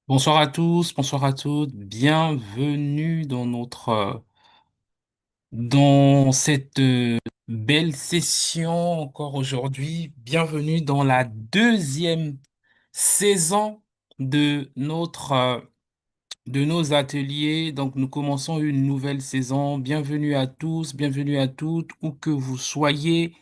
Bonsoir à tous, bonsoir à toutes, bienvenue dans cette belle session encore aujourd'hui. Bienvenue dans la deuxième saison de de nos ateliers. Donc nous commençons une nouvelle saison. Bienvenue à tous, bienvenue à toutes, où que vous soyez.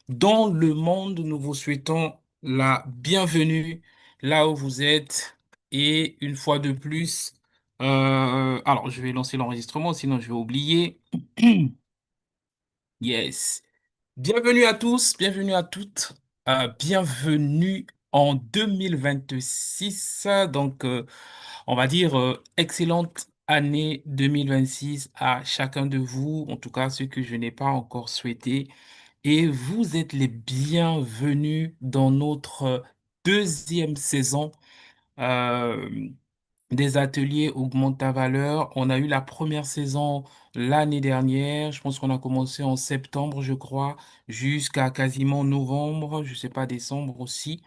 Dans le monde, nous vous souhaitons la bienvenue là où vous êtes. Et une fois de plus, alors je vais lancer l'enregistrement, sinon je vais oublier. Yes. Bienvenue à tous, bienvenue à toutes, bienvenue en 2026. On va dire excellente année 2026 à chacun de vous, en tout cas ceux que je n'ai pas encore souhaité. Et vous êtes les bienvenus dans notre deuxième saison euh, des ateliers Augmente ta valeur. On a eu la première saison l'année dernière. Je pense qu'on a commencé en septembre, je crois, jusqu'à quasiment novembre, je sais pas, décembre aussi.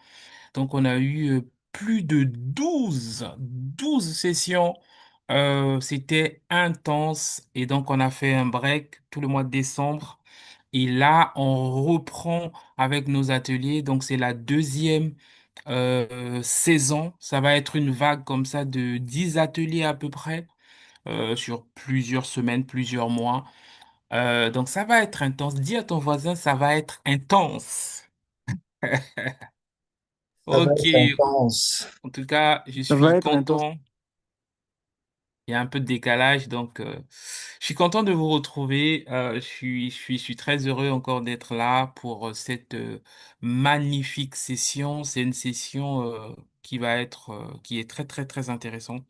Donc, on a eu plus de douze sessions. C'était intense. Et donc, on a fait un break tout le mois de décembre. Et là, on reprend avec nos ateliers. Donc, c'est la deuxième saison. Ça va être une vague comme ça de 10 ateliers à peu près sur plusieurs semaines, plusieurs mois. Donc, ça va être intense. Dis à ton voisin, ça va être intense. Ça va Ok. être intense. En tout cas, je Ça va suis être intense. content. Il y a un peu de décalage, donc je suis content de vous retrouver. Je suis très heureux encore d'être là pour cette magnifique session. C'est une session qui est très très très intéressante.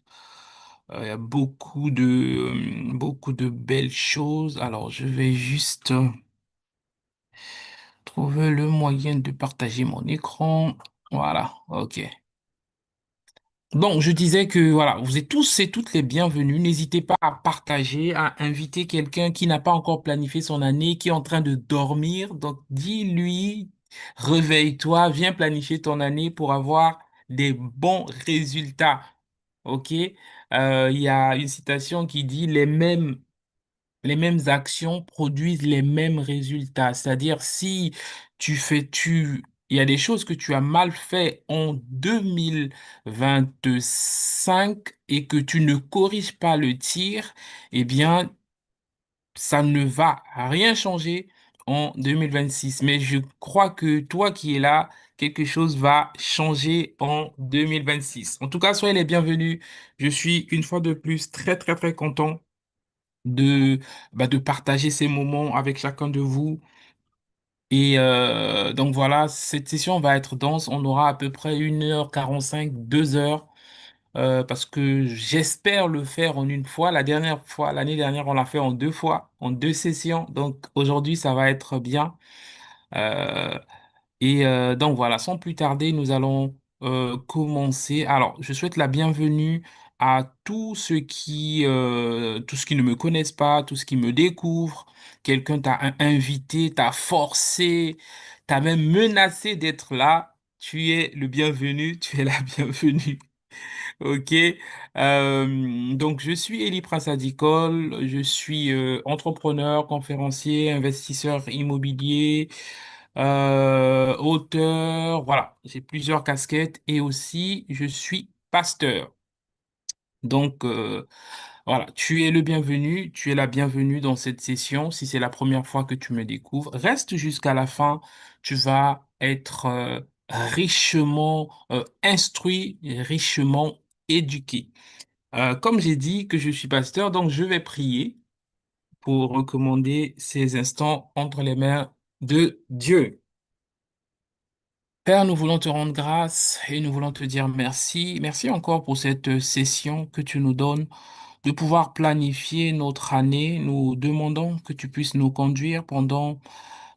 Il y a beaucoup de belles choses. Alors, je vais juste trouver le moyen de partager mon écran. Voilà, ok. Donc, je disais que voilà, vous êtes tous et toutes les bienvenus. N'hésitez pas à partager, à inviter quelqu'un qui n'a pas encore planifié son année, qui est en train de dormir. Donc, dis-lui, réveille-toi, viens planifier ton année pour avoir des bons résultats. OK? Il y a une citation qui dit les mêmes actions produisent les mêmes résultats. C'est-à-dire, si il y a des choses que tu as mal fait en 2025 et que tu ne corriges pas le tir, eh bien, ça ne va rien changer en 2026. Mais je crois que toi qui es là, quelque chose va changer en 2026. En tout cas, soyez les bienvenus. Je suis une fois de plus très, très, très content de, de partager ces moments avec chacun de vous. Et donc voilà, cette session va être dense. On aura à peu près 1h45, 2 heures, parce que j'espère le faire en une fois. La dernière fois, l'année dernière, on l'a fait en deux fois, en deux sessions. Donc aujourd'hui, ça va être bien. Euh, donc voilà, sans plus tarder, nous allons commencer. Alors, je souhaite la bienvenue à tous ceux qui ne me connaissent pas, tous ceux qui me découvrent. Quelqu'un t'a invité, t'a forcé, t'a même menacé d'être là. Tu es le bienvenu, tu es la bienvenue. Ok. Donc, je suis Eli Prince Adicole, je suis entrepreneur, conférencier, investisseur immobilier, auteur. Voilà, j'ai plusieurs casquettes et aussi je suis pasteur. Donc, voilà, tu es le bienvenu, tu es la bienvenue dans cette session. Si c'est la première fois que tu me découvres, reste jusqu'à la fin. Tu vas être richement instruit, richement éduqué. Comme j'ai dit que je suis pasteur, donc je vais prier pour recommander ces instants entre les mains de Dieu. Père, nous voulons te rendre grâce et nous voulons te dire merci. Merci encore pour cette session que tu nous donnes de pouvoir planifier notre année. Nous demandons que tu puisses nous conduire pendant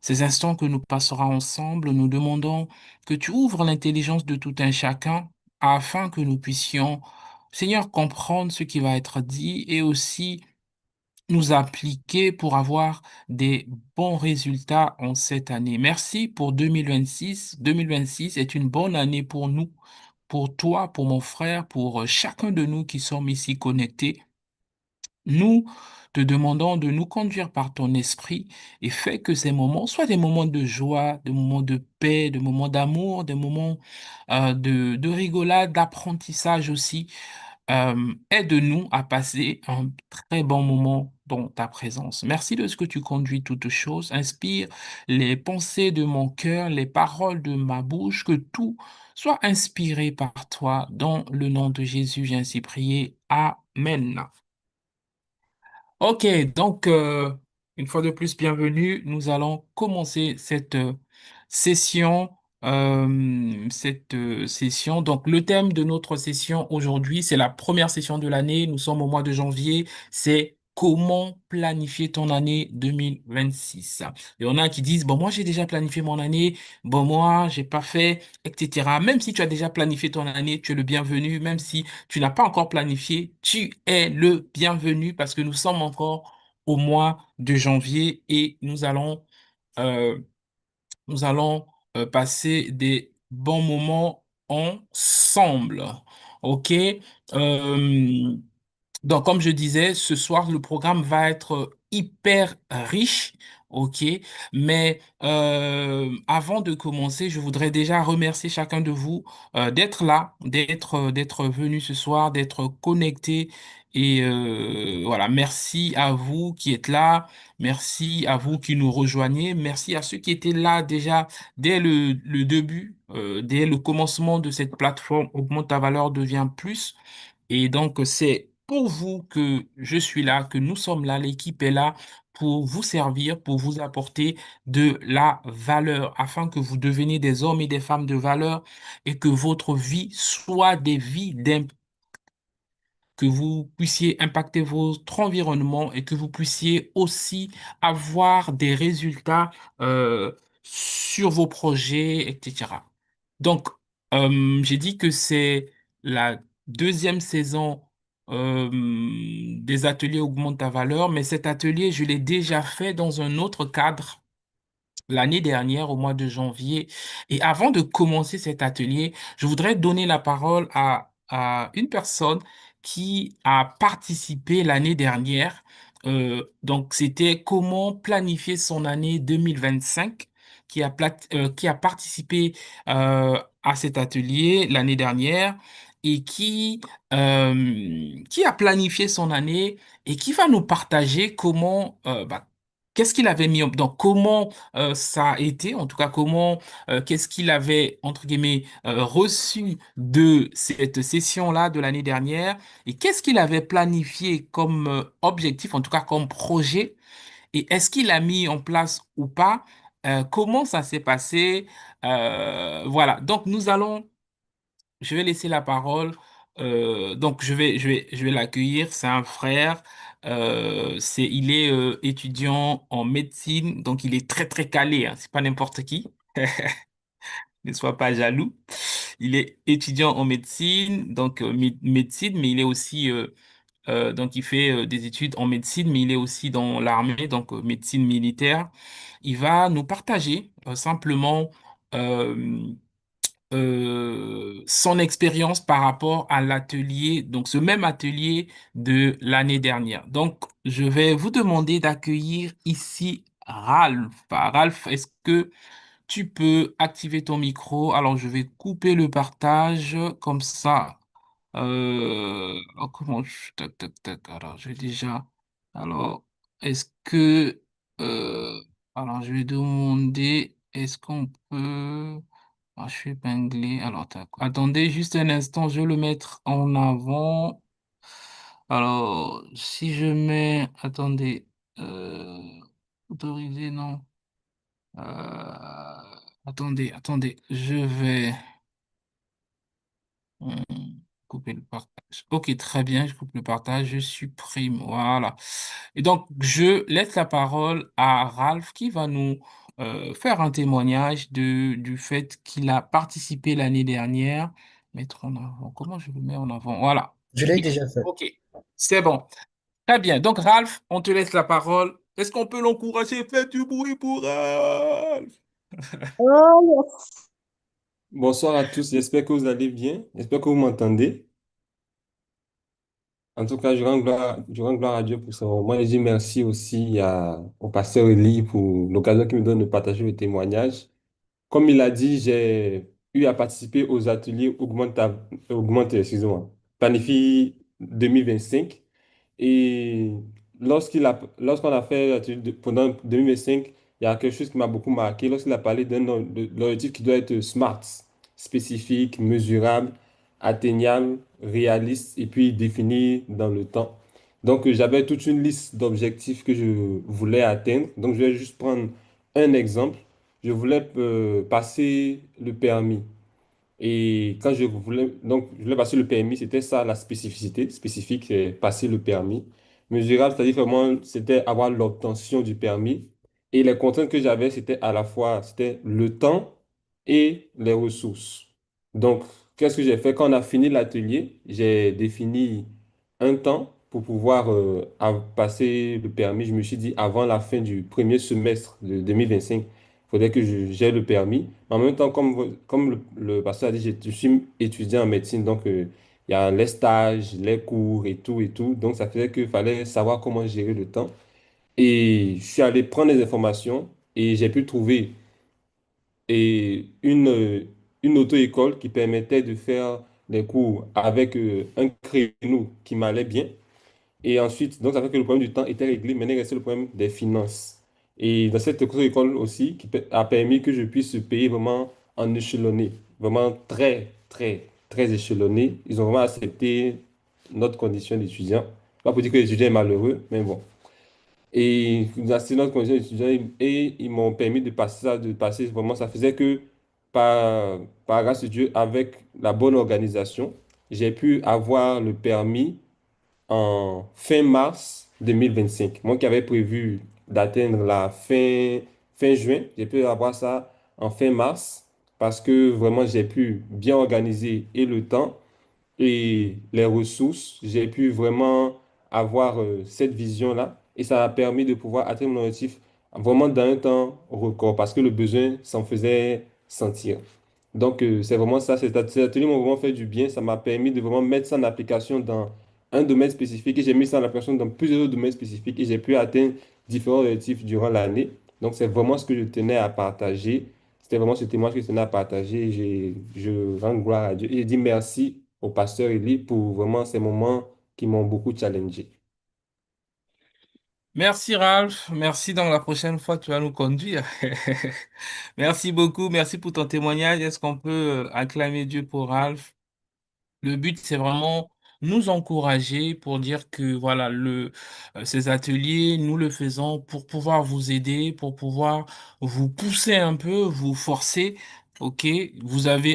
ces instants que nous passerons ensemble. Nous demandons que tu ouvres l'intelligence de tout un chacun afin que nous puissions, Seigneur, comprendre ce qui va être dit et aussi nous appliquer pour avoir des bons résultats en cette année. Merci pour 2026. 2026 est une bonne année pour nous. pour toi, pour mon frère, pour chacun de nous qui sommes ici connectés. Nous te demandons de nous conduire par ton esprit et fais que ces moments soient des moments de joie, des moments de paix, des moments d'amour, des moments de rigolade, d'apprentissage aussi. Aide-nous à passer un très bon moment dans ta présence. Merci de ce que tu conduis toutes choses. Inspire les pensées de mon cœur, les paroles de ma bouche, que tout soit inspiré par toi. Dans le nom de Jésus, j'ai ainsi prié. Amen. Ok, donc une fois de plus, bienvenue. Nous allons commencer cette session. Cette session. Donc, le thème de notre session aujourd'hui, c'est la première session de l'année. Nous sommes au mois de janvier. C'est comment planifier ton année 2026. Il y en a qui disent, bon, moi, j'ai déjà planifié mon année. Bon, moi, j'ai pas fait, etc. Même si tu as déjà planifié ton année, tu es le bienvenu. Même si tu n'as pas encore planifié, tu es le bienvenu parce que nous sommes encore au mois de janvier et euh, nous allons passer des bons moments ensemble. OK? Euh, donc, comme je disais, ce soir, le programme va être hyper riche, ok? Mais avant de commencer, je voudrais déjà remercier chacun de vous d'être là, d'être venu ce soir, d'être connecté. Et voilà, merci à vous qui êtes là, merci à vous qui nous rejoignez, merci à ceux qui étaient là déjà dès le début, dès le commencement de cette plateforme Augmente ta valeur devient plus. Et donc, c'est pour vous que je suis là, que nous sommes là, l'équipe est là pour vous servir, pour vous apporter de la valeur, afin que vous deveniez des hommes et des femmes de valeur et que votre vie soit des vies que vous puissiez impacter votre environnement et que vous puissiez aussi avoir des résultats sur vos projets, etc. Donc, j'ai dit que c'est la deuxième saison des ateliers Augmente ta valeur, mais cet atelier, je l'ai déjà fait dans un autre cadre l'année dernière, au mois de janvier. Et avant de commencer cet atelier, je voudrais donner la parole à une personne qui a participé l'année dernière. Donc, c'était comment planifier son année 2025, qui a participé à cet atelier l'année dernière et qui a planifié son année et qui va nous partager qu'est-ce qu'il avait mis, donc comment ça a été, en tout cas comment, qu'est-ce qu'il avait, entre guillemets, reçu de cette session-là de l'année dernière et qu'est-ce qu'il avait planifié comme objectif, en tout cas comme projet, et est-ce qu'il a mis en place ou pas, comment ça s'est passé, voilà. Donc je vais laisser la parole. Donc, je vais l'accueillir. C'est un frère. Il est étudiant en médecine, donc il est très très calé. Hein. C'est pas n'importe qui. Ne sois pas jaloux. Il est étudiant en médecine, donc médecine, mais il est aussi donc il fait des études en médecine, mais il est aussi dans l'armée, donc médecine militaire. Il va nous partager simplement. euh, son expérience par rapport à l'atelier, donc ce même atelier de l'année dernière. Donc, je vais vous demander d'accueillir ici Ralph. Ralph, est-ce que tu peux activer ton micro? Alors, je vais couper le partage comme ça. Comment tac, tac, tac. Alors, je vais déjà. Alors, est-ce que. euh, alors, je vais demander, est-ce qu'on peut. Ah, je suis épinglé. Alors, attendez juste un instant, je vais le mettre en avant. Alors, si je mets. Attendez. Euh, Autoriser, non. Attendez. Je vais. Hmm, couper le partage. Ok, très bien, je coupe le partage, je supprime. Voilà. Et donc, je laisse la parole à Ralph qui va nous faire un témoignage du fait qu'il a participé l'année dernière. Mettre en avant. Comment je le mets en avant? Voilà. Je l'ai déjà fait. Ok, c'est bon. Très bien. Donc, Ralph, on te laisse la parole. Est-ce qu'on peut l'encourager? Fais du bruit pour Ralph. Oh, Bonsoir à tous, j'espère que vous allez bien, j'espère que vous m'entendez. En tout cas, je rends gloire à Dieu pour ça. Moi, je dis merci aussi au pasteur Eli pour l'occasion qu'il me donne de partager le témoignage. Comme il a dit, j'ai eu à participer aux ateliers excusez-moi, Planifie 2025. Et lorsqu'on a fait l'atelier pendant 2025, il y a quelque chose qui m'a beaucoup marqué. Lorsqu'il a parlé de l'objectif qui doit être SMART, spécifique, mesurable, atteignable, réaliste et puis défini dans le temps. Donc, j'avais toute une liste d'objectifs que je voulais atteindre. Donc, je vais juste prendre un exemple. Je voulais passer le permis. Et quand je voulais passer le permis, c'était ça la spécificité. Spécifique, c'est passer le permis. Mesurable, c'est-à-dire vraiment, c'était avoir l'obtention du permis. Et les contraintes que j'avais, c'était à la fois, c'était le temps et les ressources. Donc, qu'est-ce que j'ai fait? Quand on a fini l'atelier, j'ai défini un temps pour pouvoir passer le permis. Je me suis dit, avant la fin du premier semestre de 2025, il faudrait que j'ai le permis. En même temps, comme le pasteur a dit, je suis étudiant en médecine, donc il y a les stages, les cours et tout et tout. Donc, ça faisait qu'il fallait savoir comment gérer le temps. Et je suis allé prendre les informations et j'ai pu trouver une auto-école qui permettait de faire des cours avec un créneau qui m'allait bien. Et ensuite, donc ça fait que le problème du temps était réglé. Maintenant, il restait le problème des finances. Et dans cette école aussi, a permis que je puisse payer vraiment en échelonné, vraiment très, très, très échelonné. Ils ont vraiment accepté notre condition d'étudiant. Pas pour dire que l'étudiant est malheureux, mais bon. Et dans notre condition d'étudiant, et ils m'ont permis de passer ça, de passer vraiment, ça faisait que par grâce de Dieu, avec la bonne organisation, j'ai pu avoir le permis en fin mars 2025. Moi qui avais prévu d'atteindre fin juin, j'ai pu avoir ça en fin mars parce que vraiment j'ai pu bien organiser et le temps et les ressources. J'ai pu vraiment avoir cette vision-là et ça m'a permis de pouvoir atteindre mon objectif vraiment dans un temps record parce que le besoin s'en faisait sentir. Donc, c'est vraiment ça. Ces ateliers m'ont vraiment fait du bien. Ça m'a permis de vraiment mettre ça en application dans un domaine spécifique. Et j'ai mis ça en application dans plusieurs autres domaines spécifiques. Et j'ai pu atteindre différents objectifs durant l'année. Donc, c'est vraiment ce que je tenais à partager. C'était vraiment ce témoignage que je tenais à partager. Je rends gloire à Dieu. Et je dis merci au pasteur Eli pour vraiment ces moments qui m'ont beaucoup challengé. Merci Ralph, merci donc la prochaine fois tu vas nous conduire. Merci beaucoup, merci pour ton témoignage. Est-ce qu'on peut acclamer Dieu pour Ralph? Le but, c'est vraiment nous encourager pour dire que voilà, ces ateliers, nous le faisons pour pouvoir vous aider, pour pouvoir vous pousser un peu, vous forcer. OK,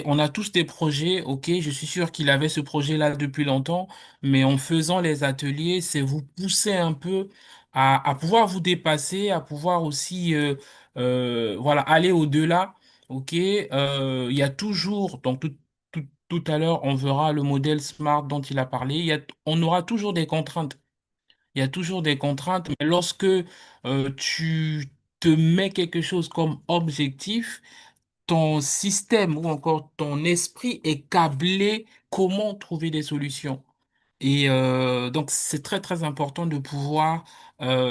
on a tous des projets. OK, je suis sûr qu'il avait ce projet-là depuis longtemps, mais en faisant les ateliers, c'est vous pousser un peu à pouvoir vous dépasser, à pouvoir aussi, voilà, aller au-delà. OK, il y a toujours, donc tout à l'heure, on verra le modèle SMART dont il a parlé. On aura toujours des contraintes. Il y a toujours des contraintes, mais lorsque tu te mets quelque chose comme objectif, ton système ou encore ton esprit est câblé comment trouver des solutions. Et donc, c'est très, très important de pouvoir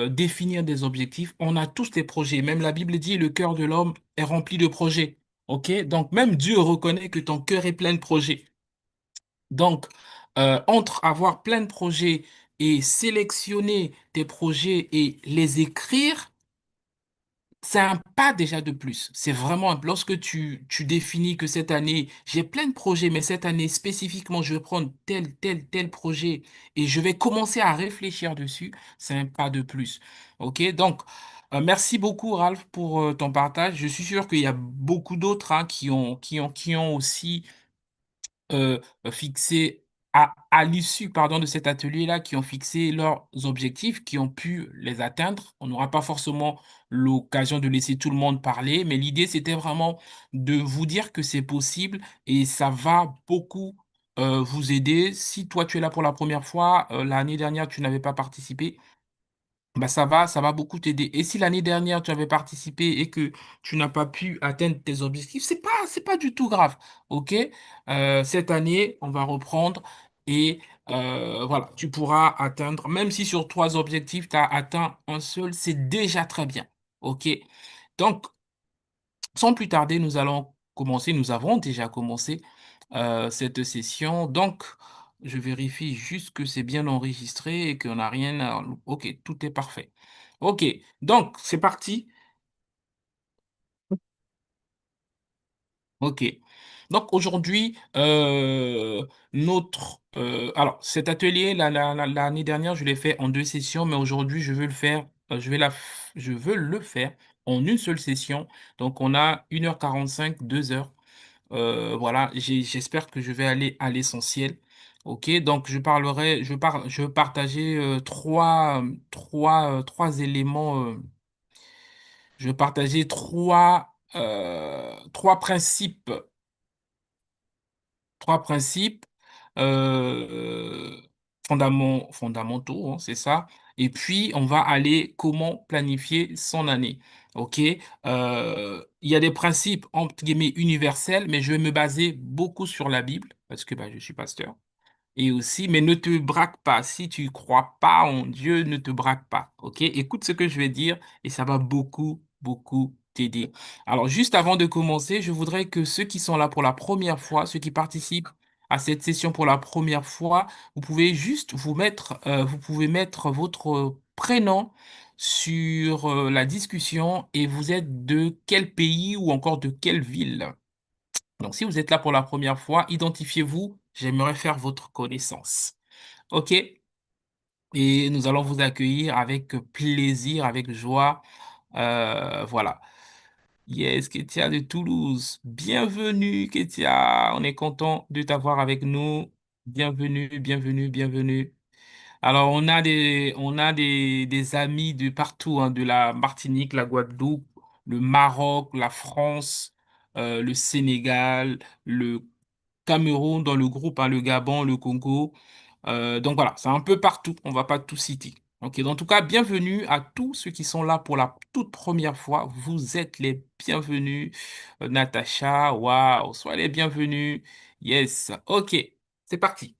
définir des objectifs. On a tous des projets. Même la Bible dit, le cœur de l'homme est rempli de projets. OK? Donc, même Dieu reconnaît que ton cœur est plein de projets. Donc, entre avoir plein de projets et sélectionner tes projets et les écrire, c'est un pas déjà de plus. C'est vraiment, lorsque tu définis que cette année, j'ai plein de projets, mais cette année spécifiquement, je vais prendre tel projet et je vais commencer à réfléchir dessus, c'est un pas de plus. OK? Donc, merci beaucoup, Ralph, pour ton partage. Je suis sûr qu'il y a beaucoup d'autres hein, qui ont aussi euh, fixé à l'issue, pardon, de cet atelier-là, qui ont fixé leurs objectifs, qui ont pu les atteindre. On n'aura pas forcément l'occasion de laisser tout le monde parler, mais l'idée, c'était vraiment de vous dire que c'est possible et ça va beaucoup vous aider. Si toi, tu es là pour la première fois, l'année dernière, tu n'avais pas participé, bah ça va beaucoup t'aider. Et si l'année dernière tu avais participé et que tu n'as pas pu atteindre tes objectifs, c'est pas du tout grave, ok? Cette année, on va reprendre et voilà, tu pourras atteindre, même si sur trois objectifs tu as atteint un seul, c'est déjà très bien, ok? Donc, sans plus tarder, nous allons commencer. Nous avons déjà commencé cette session. Donc, je vérifie juste que c'est bien enregistré et qu'on n'a rien à... Ok, tout est parfait. Ok, donc c'est parti. Ok. Donc aujourd'hui, alors cet atelier, l'année dernière, je l'ai fait en deux sessions, mais aujourd'hui, je veux le faire, je veux le faire en une seule session. Donc on a 1h45, 2 heures. Voilà, j'espère que je vais aller à l'essentiel. Ok, donc je vais partager trois éléments. Je vais partager trois principes, trois principes euh, fondamentaux, hein, c'est ça. Et puis on va aller comment planifier son année. Ok, il y a des principes entre guillemets universels, mais je vais me baser beaucoup sur la Bible parce que bah, je suis pasteur. Et aussi, mais ne te braque pas. Si tu crois pas en Dieu, ne te braque pas. OK? Écoute ce que je vais dire et ça va beaucoup, beaucoup t'aider. Alors, juste avant de commencer, je voudrais que ceux qui sont là pour la première fois, ceux qui participent à cette session pour la première fois, vous pouvez juste vous pouvez mettre votre prénom sur la discussion et vous êtes de quel pays ou encore de quelle ville. Donc, si vous êtes là pour la première fois, identifiez-vous. J'aimerais faire votre connaissance. OK? Et nous allons vous accueillir avec plaisir, avec joie. Voilà. Yes, Ketia de Toulouse. Bienvenue, Ketia. On est content de t'avoir avec nous. Bienvenue, bienvenue, bienvenue. Alors, on a des amis de partout, hein, de la Martinique, la Guadeloupe, le Maroc, la France, le Sénégal, le Cameroun dans le groupe, hein, le Gabon, le Congo. Donc voilà, c'est un peu partout. On va pas tout citer. Ok, donc, en tout cas, bienvenue à tous ceux qui sont là pour la toute première fois. Vous êtes les bienvenus. Natacha, waouh, soyez les bienvenus. Yes, ok, c'est parti.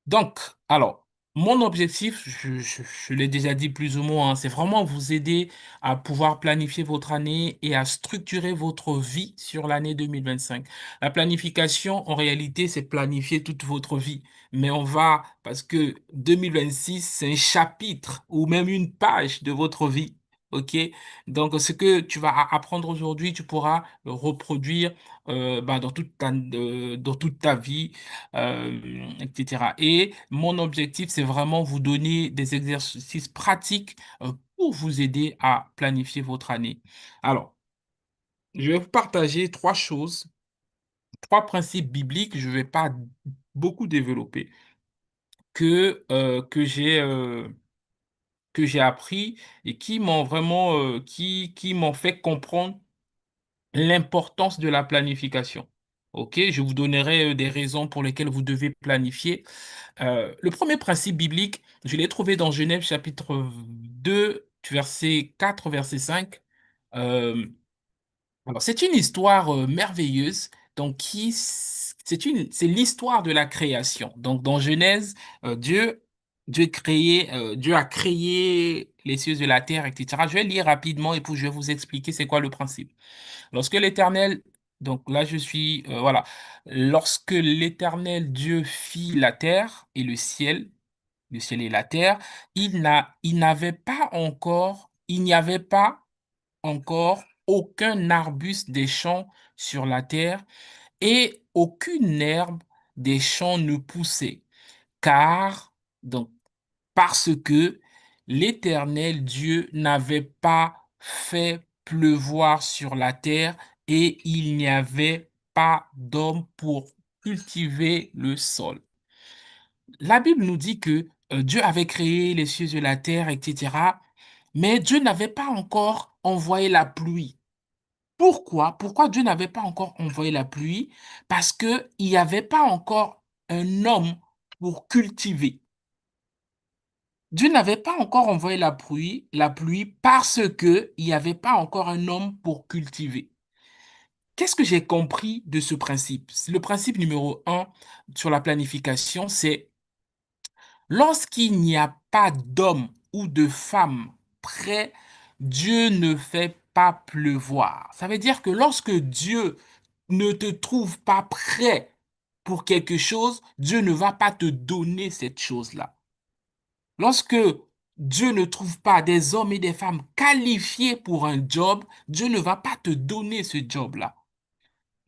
Donc, alors, mon objectif, je l'ai déjà dit plus ou moins, hein, c'est vraiment vous aider à pouvoir planifier votre année et à structurer votre vie sur l'année 2025. La planification, en réalité, c'est planifier toute votre vie. Mais parce que 2026, c'est un chapitre ou même une page de votre vie. OK? Donc, ce que tu vas apprendre aujourd'hui, tu pourras le reproduire bah, dans toute ta vie etc. Et mon objectif, c'est vraiment vous donner des exercices pratiques pour vous aider à planifier votre année. Alors, je vais vous partager trois choses, trois principes bibliques, je ne vais pas beaucoup développer, que, euh, que j'ai euh, que j'ai appris et qui m'ont vraiment qui m'ont fait comprendre l'importance de la planification. OK, je vous donnerai des raisons pour lesquelles vous devez planifier. Le premier principe biblique, je l'ai trouvé dans Genèse chapitre 2, verset 4, verset 5. Euh, alors, c'est une histoire merveilleuse. Donc, c'est l'histoire de la création. Donc, dans Genèse, Dieu a créé les cieux et la terre, etc. Je vais lire rapidement et puis je vais vous expliquer c'est quoi le principe. Lorsque l'Éternel, donc là je suis, voilà, lorsque l'Éternel Dieu fit la terre et le ciel et la terre, il n'y avait pas encore aucun arbuste des champs sur la terre et aucune herbe des champs ne poussait, car, donc, parce que l'Éternel Dieu n'avait pas fait pleuvoir sur la terre et il n'y avait pas d'homme pour cultiver le sol. La Bible nous dit que Dieu avait créé les cieux et la terre, etc. Mais Dieu n'avait pas encore envoyé la pluie. Pourquoi? Pourquoi Dieu n'avait pas encore envoyé la pluie? Parce qu'il n'y avait pas encore un homme pour cultiver. Dieu n'avait pas encore envoyé la pluie parce que il n'y avait pas encore un homme pour cultiver. Qu'est-ce que j'ai compris de ce principe? Le principe numéro un sur la planification, c'est lorsqu'il n'y a pas d'homme ou de femme prêt, Dieu ne fait pas pleuvoir. Ça veut dire que lorsque Dieu ne te trouve pas prêt pour quelque chose, Dieu ne va pas te donner cette chose-là. Lorsque Dieu ne trouve pas des hommes et des femmes qualifiés pour un job, Dieu ne va pas te donner ce job-là.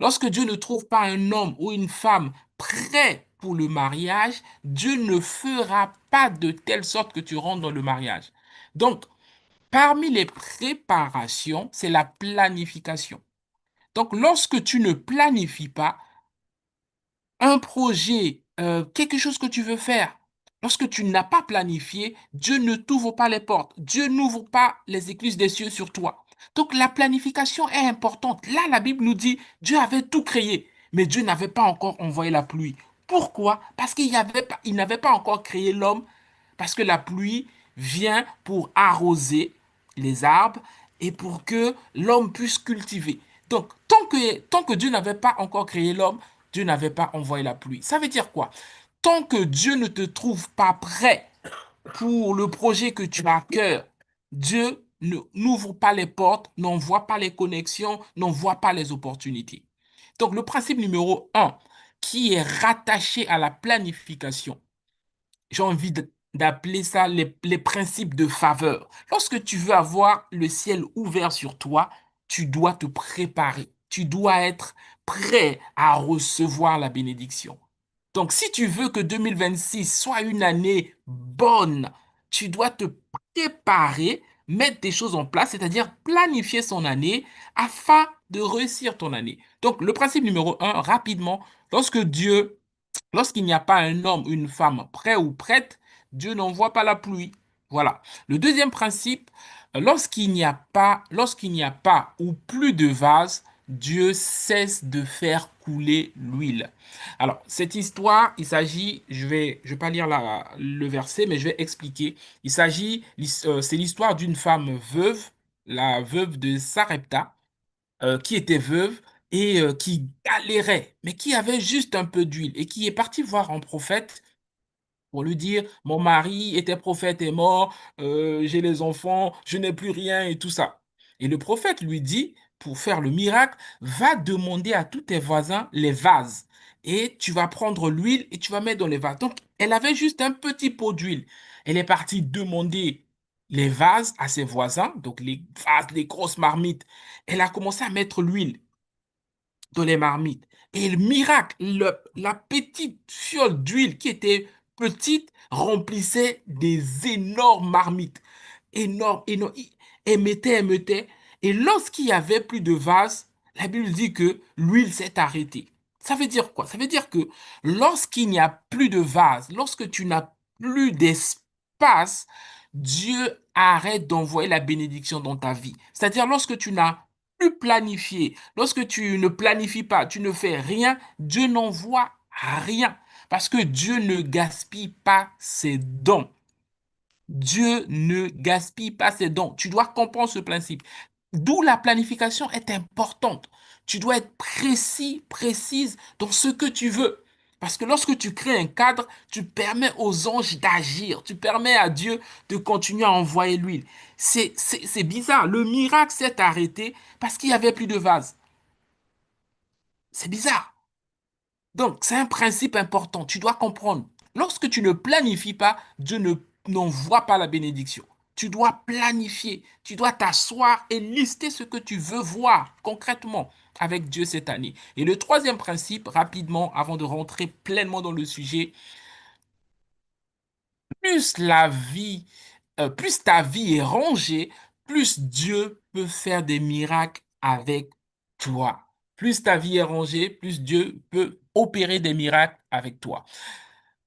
Lorsque Dieu ne trouve pas un homme ou une femme prêt pour le mariage, Dieu ne fera pas de telle sorte que tu rentres dans le mariage. Donc, parmi les préparations, c'est la planification. Donc, lorsque tu ne planifies pas, un projet, quelque chose que tu veux faire, lorsque tu n'as pas planifié, Dieu ne t'ouvre pas les portes. Dieu n'ouvre pas les écluses des cieux sur toi. Donc la planification est importante. Là, la Bible nous dit, Dieu avait tout créé, mais Dieu n'avait pas encore envoyé la pluie. Pourquoi? Parce il n'avait pas encore créé l'homme, parce que la pluie vient pour arroser les arbres et pour que l'homme puisse cultiver. Donc, tant que Dieu n'avait pas encore créé l'homme, Dieu n'avait pas envoyé la pluie. Ça veut dire quoi? Tant que Dieu ne te trouve pas prêt pour le projet que tu as à cœur, n'ouvre pas les portes, n'envoie pas les connexions, n'envoie pas les opportunités. Donc, le principe numéro un, qui est rattaché à la planification, j'ai envie d'appeler ça les principes de faveur. Lorsque tu veux avoir le ciel ouvert sur toi, tu dois te préparer. Tu dois être prêt à recevoir la bénédiction. Donc, si tu veux que 2026 soit une année bonne, tu dois te préparer, mettre des choses en place, c'est-à-dire planifier son année afin de réussir ton année. Donc, le principe numéro un, rapidement, lorsque Dieu lorsqu'il n'y a pas un homme ou une femme prêt ou prête, Dieu n'envoie pas la pluie. Voilà. Le deuxième principe, lorsqu'il n'y a pas ou plus de vase, Dieu cesse de faire couler l'huile. Alors, cette histoire, je vais pas lire le verset, mais je vais expliquer. C'est l'histoire d'une femme veuve, la veuve de Sarepta, qui était veuve et qui galérait, mais qui avait juste un peu d'huile et qui est partie voir un prophète pour lui dire, mon mari était prophète et mort, j'ai les enfants, je n'ai plus rien et tout ça. Et le prophète lui dit, pour faire le miracle, va demander à tous tes voisins les vases et tu vas prendre l'huile et tu vas mettre dans les vases. Donc, elle avait juste un petit pot d'huile. Elle est partie demander les vases à ses voisins, donc les vases, les grosses marmites. Elle a commencé à mettre l'huile dans les marmites. Et le miracle, la petite fiole d'huile qui était petite remplissait des énormes marmites. Énormes, énormes. Elle mettait. Et lorsqu'il y avait plus de vase, la Bible dit que l'huile s'est arrêtée. Ça veut dire quoi? Ça veut dire que lorsqu'il n'y a plus de vase, lorsque tu n'as plus d'espace, Dieu arrête d'envoyer la bénédiction dans ta vie. C'est-à-dire lorsque tu n'as plus planifié, lorsque tu ne planifies pas, tu ne fais rien, Dieu n'envoie rien. Parce que Dieu ne gaspille pas ses dons. Dieu ne gaspille pas ses dons. Tu dois comprendre ce principe. D'où la planification est importante. Tu dois être précis, précise dans ce que tu veux. Parce que lorsque tu crées un cadre, tu permets aux anges d'agir. Tu permets à Dieu de continuer à envoyer l'huile. C'est bizarre. Le miracle s'est arrêté parce qu'il n'y avait plus de vase. C'est bizarre. Donc, c'est un principe important. Tu dois comprendre. Lorsque tu ne planifies pas, Dieu n'envoie pas la bénédiction. Tu dois planifier. Tu dois t'asseoir et lister ce que tu veux voir concrètement avec Dieu cette année. Et le troisième principe, rapidement, avant de rentrer pleinement dans le sujet, plus la vie, plus ta vie est rangée, plus Dieu peut faire des miracles avec toi. Plus ta vie est rangée, plus Dieu peut opérer des miracles avec toi.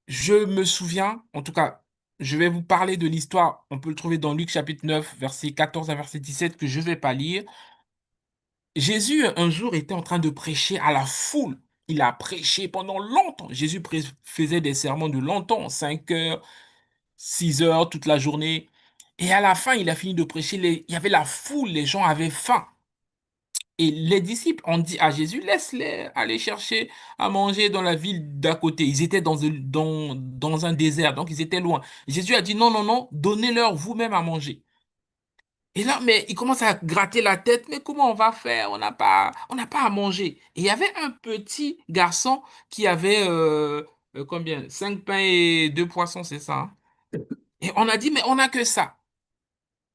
Je me souviens, en tout cas, je vais vous parler de l'histoire. On peut le trouver dans Luc chapitre 9, verset 14 à verset 17, que je ne vais pas lire. Jésus, un jour, était en train de prêcher à la foule. Il a prêché pendant longtemps. Jésus faisait des sermons de longtemps, 5 heures, 6 heures toute la journée. Et à la fin, il a fini de prêcher. Il y avait la foule, les gens avaient faim. Et les disciples ont dit à Jésus, laisse-les aller chercher à manger dans la ville d'à côté. Ils étaient dans un désert, donc ils étaient loin. Jésus a dit, non, non, non, donnez-leur vous-même à manger. Et là, mais il commence à gratter la tête, mais comment on va faire? On n'a pas à manger. Et il y avait un petit garçon qui avait combien? 5 pains et 2 poissons, c'est ça, hein? Et on a dit, mais on n'a que ça.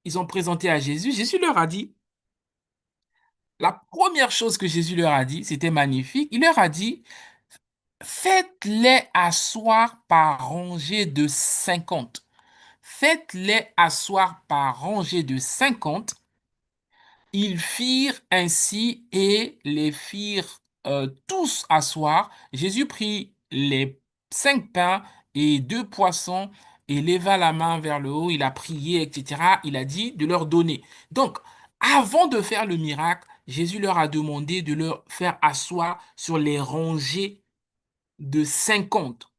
Ils ont présenté à Jésus. Jésus leur a dit, la première chose que Jésus leur a dit, c'était magnifique. Il leur a dit, faites-les asseoir par rangée de 50. Faites-les asseoir par rangée de 50. Ils firent ainsi et les firent tous asseoir. Jésus prit les 5 pains et 2 poissons et leva la main vers le haut. Il a prié, etc. Il a dit de leur donner. Donc, avant de faire le miracle, Jésus leur a demandé de leur faire asseoir sur les rangées de 50.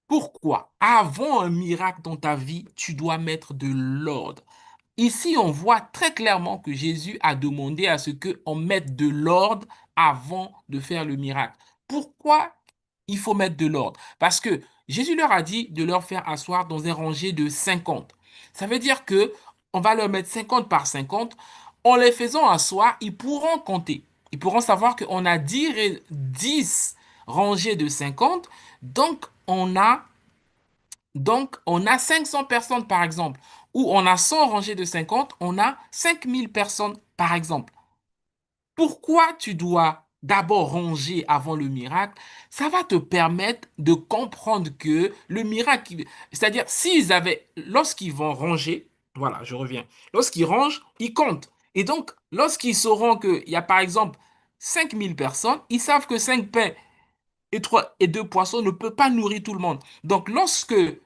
Pourquoi? Avant un miracle dans ta vie, tu dois mettre de l'ordre. Ici, on voit très clairement que Jésus a demandé à ce qu'on mette de l'ordre avant de faire le miracle. Pourquoi il faut mettre de l'ordre? Parce que Jésus leur a dit de leur faire asseoir dans un rangée de 50. Ça veut dire que on va leur mettre 50 par 50. En les faisant asseoir, ils pourront compter. Ils pourront savoir qu'on a 10 rangées de 50. Donc, on a 500 personnes, par exemple, ou on a 100 rangées de 50, on a 5000 personnes, par exemple. Pourquoi tu dois d'abord ranger avant le miracle? Ça va te permettre de comprendre que le miracle, c'est-à-dire, lorsqu'ils vont ranger, voilà, je reviens, lorsqu'ils rangent, ils comptent. Et donc, lorsqu'ils sauront qu'il y a, par exemple, 5000 personnes, ils savent que 5 pains et 2 poissons ne peuvent pas nourrir tout le monde. Donc, lorsqu'il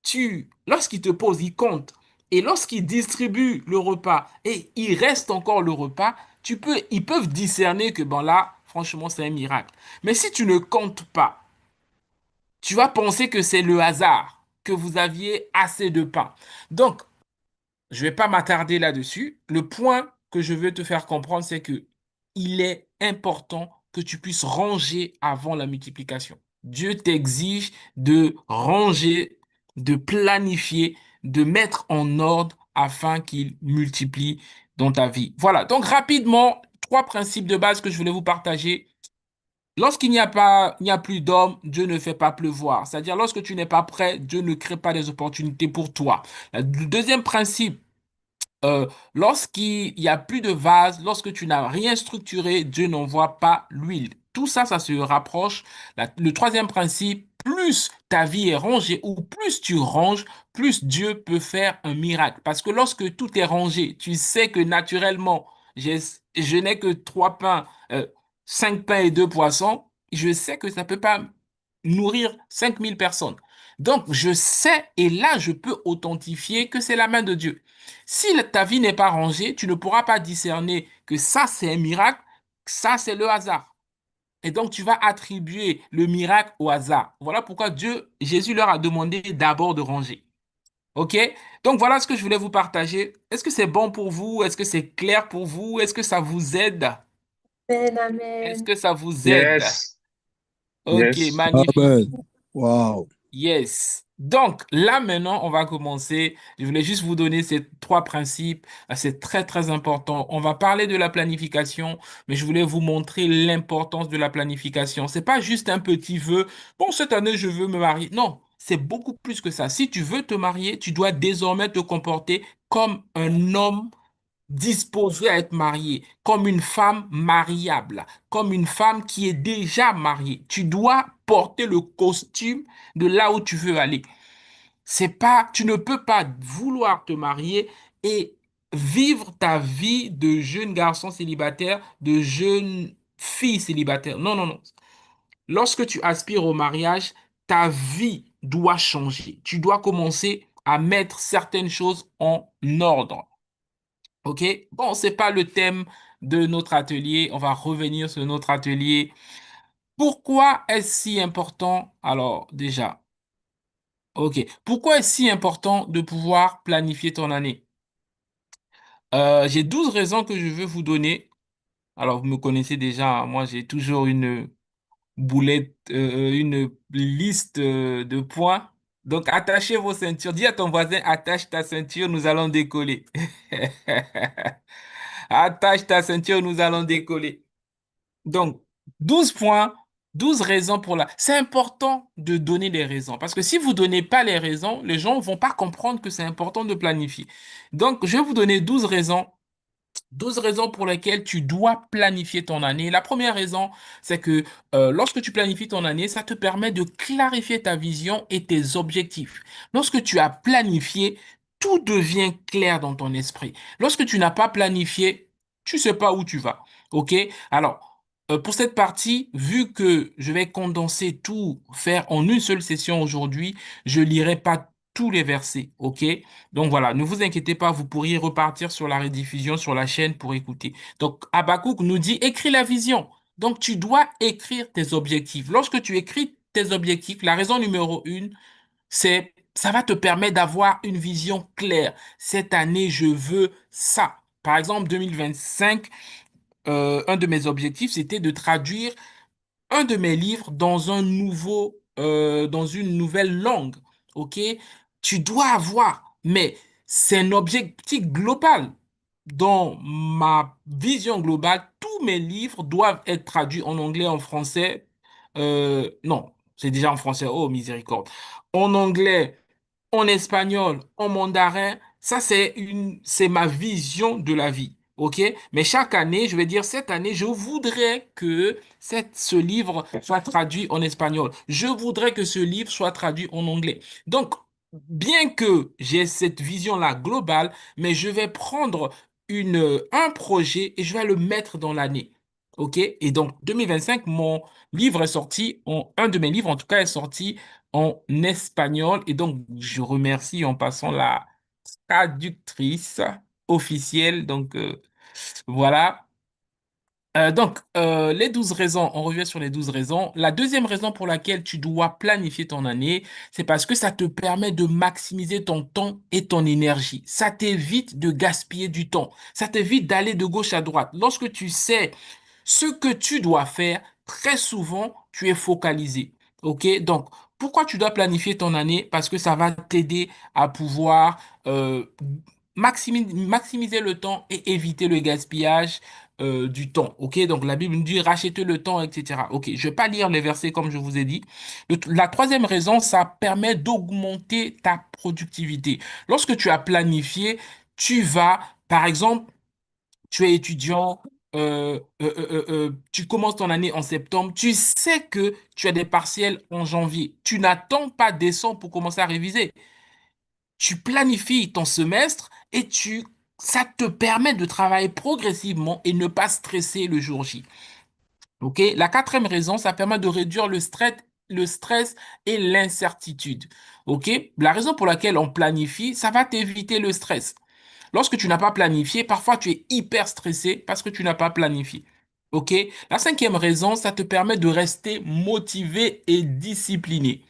te pose, il compte. Et lorsqu'il distribue le repas et il reste encore le repas, ils peuvent discerner que bon là, franchement, c'est un miracle. Mais si tu ne comptes pas, tu vas penser que c'est le hasard, que vous aviez assez de pain. Donc, je ne vais pas m'attarder là-dessus. Le point que je veux te faire comprendre, c'est que il est important que tu puisses ranger avant la multiplication. Dieu t'exige de ranger, de planifier, de mettre en ordre afin qu'il multiplie dans ta vie. Voilà. Donc, rapidement, 3 principes de base que je voulais vous partager. Lorsqu'il n'y a pas, il n'y a plus d'hommes, Dieu ne fait pas pleuvoir. C'est-à-dire, lorsque tu n'es pas prêt, Dieu ne crée pas des opportunités pour toi. Le deuxième principe, lorsqu'il n'y a plus de vase, lorsque tu n'as rien structuré, Dieu n'envoie pas l'huile. Tout ça, ça se rapproche. Le troisième principe, plus ta vie est rangée ou plus tu ranges, plus Dieu peut faire un miracle. Parce que lorsque tout est rangé, tu sais que naturellement, j'ai- je n'ai que 3 pains, 5 pains et 2 poissons. Je sais que ça ne peut pas nourrir 5000 personnes. Donc, je sais, et là, je peux authentifier que c'est la main de Dieu. Si ta vie n'est pas rangée, tu ne pourras pas discerner que ça, c'est un miracle, ça, c'est le hasard. Et donc, tu vas attribuer le miracle au hasard. Voilà pourquoi Jésus leur a demandé d'abord de ranger. OK? Donc, voilà ce que je voulais vous partager. Est-ce que c'est bon pour vous? Est-ce que c'est clair pour vous? Est-ce que ça vous aide? Amen, Est-ce amen. que ça vous aide? Yes, OK, yes. magnifique. Amen. Wow. Yes. Donc là maintenant, on va commencer. Je voulais juste vous donner ces 3 principes. C'est très très important. On va parler de la planification, mais je voulais vous montrer l'importance de la planification. C'est pas juste un petit vœu. Bon, cette année, je veux me marier. Non, c'est beaucoup plus que ça. Si tu veux te marier, tu dois désormais te comporter comme un homme disposé à être marié, comme une femme mariable, comme une femme qui est déjà mariée. Tu dois porter le costume de là où tu veux aller. C'est pas, tu ne peux pas vouloir te marier et vivre ta vie de jeune garçon célibataire, de jeune fille célibataire. Non, non, non. Lorsque tu aspires au mariage, ta vie doit changer. Tu dois commencer à mettre certaines choses en ordre. OK? Bon, c'est pas le thème de notre atelier. On va revenir sur notre atelier. Pourquoi est-ce si important? Alors, déjà, Ok. Pourquoi est-ce si important de pouvoir planifier ton année? J'ai 12 raisons que je veux vous donner. Alors, vous me connaissez déjà, hein, moi j'ai toujours une boulette, une liste de points. Donc, attachez vos ceintures. Dis à ton voisin, attache ta ceinture, nous allons décoller. Attache ta ceinture, nous allons décoller. Donc, 12 points, 12 raisons pour la... C'est important de donner les raisons parce que si vous donnez pas les raisons, les gens vont pas comprendre que c'est important de planifier. Donc, je vais vous donner 12 raisons. 12 raisons pour lesquelles tu dois planifier ton année. La première raison, c'est que lorsque tu planifies ton année, ça te permet de clarifier ta vision et tes objectifs. Lorsque tu as planifié, tout devient clair dans ton esprit. Lorsque tu n'as pas planifié, tu sais pas où tu vas. OK? Alors, pour cette partie, vu que je vais condenser tout, faire en une seule session aujourd'hui, je lirai pas tous les versets. OK? Donc voilà, ne vous inquiétez pas, vous pourriez repartir sur la rediffusion sur la chaîne pour écouter. Donc Habakkuk nous dit, écris la vision. Donc tu dois écrire tes objectifs. Lorsque tu écris tes objectifs, la raison numéro une, c'est ça va te permettre d'avoir une vision claire. Cette année, je veux ça. Par exemple, 2025, un de mes objectifs, c'était de traduire un de mes livres dans dans une nouvelle langue. OK? Tu dois avoir, mais c'est un objectif global. Dans ma vision globale, tous mes livres doivent être traduits en anglais, en français. Non, c'est déjà en français. Oh, miséricorde. En anglais, en espagnol, en mandarin. Ça, c'est ma vision de la vie. OK? Mais chaque année, je vais dire, cette année, je voudrais que ce livre soit traduit en espagnol. Je voudrais que ce livre soit traduit en anglais. Donc, bien que j'ai cette vision-là globale, mais je vais prendre un projet et je vais le mettre dans l'année. OK? Et donc, 2025, mon livre est sorti, un de mes livres, en tout cas, est sorti en espagnol. Et donc, je remercie en passant la traductrice officielle. Donc, voilà. Les 12 raisons, on revient sur les 12 raisons. La deuxième raison pour laquelle tu dois planifier ton année, c'est parce que ça te permet de maximiser ton temps et ton énergie. Ça t'évite de gaspiller du temps. Ça t'évite d'aller de gauche à droite. Lorsque tu sais ce que tu dois faire, très souvent, tu es focalisé. OK? Donc, pourquoi tu dois planifier ton année? Parce que ça va t'aider à pouvoir maximiser le temps et éviter le gaspillage du temps. OK? Donc, la Bible nous dit rachetez le temps, etc. OK, je vais pas lire les versets comme je vous ai dit. La troisième raison, ça permet d'augmenter ta productivité. Lorsque tu as planifié, tu vas, par exemple, tu es étudiant, tu commences ton année en septembre, tu sais que tu as des partiels en janvier. Tu n'attends pas décembre pour commencer à réviser. Tu planifies ton semestre et ça te permet de travailler progressivement et ne pas stresser le jour J. OK? La quatrième raison, ça permet de réduire le stress et l'incertitude. OK? La raison pour laquelle on planifie, ça va t'éviter le stress. Lorsque tu n'as pas planifié, parfois tu es hyper stressé parce que tu n'as pas planifié. OK? La cinquième raison, ça te permet de rester motivé et discipliné.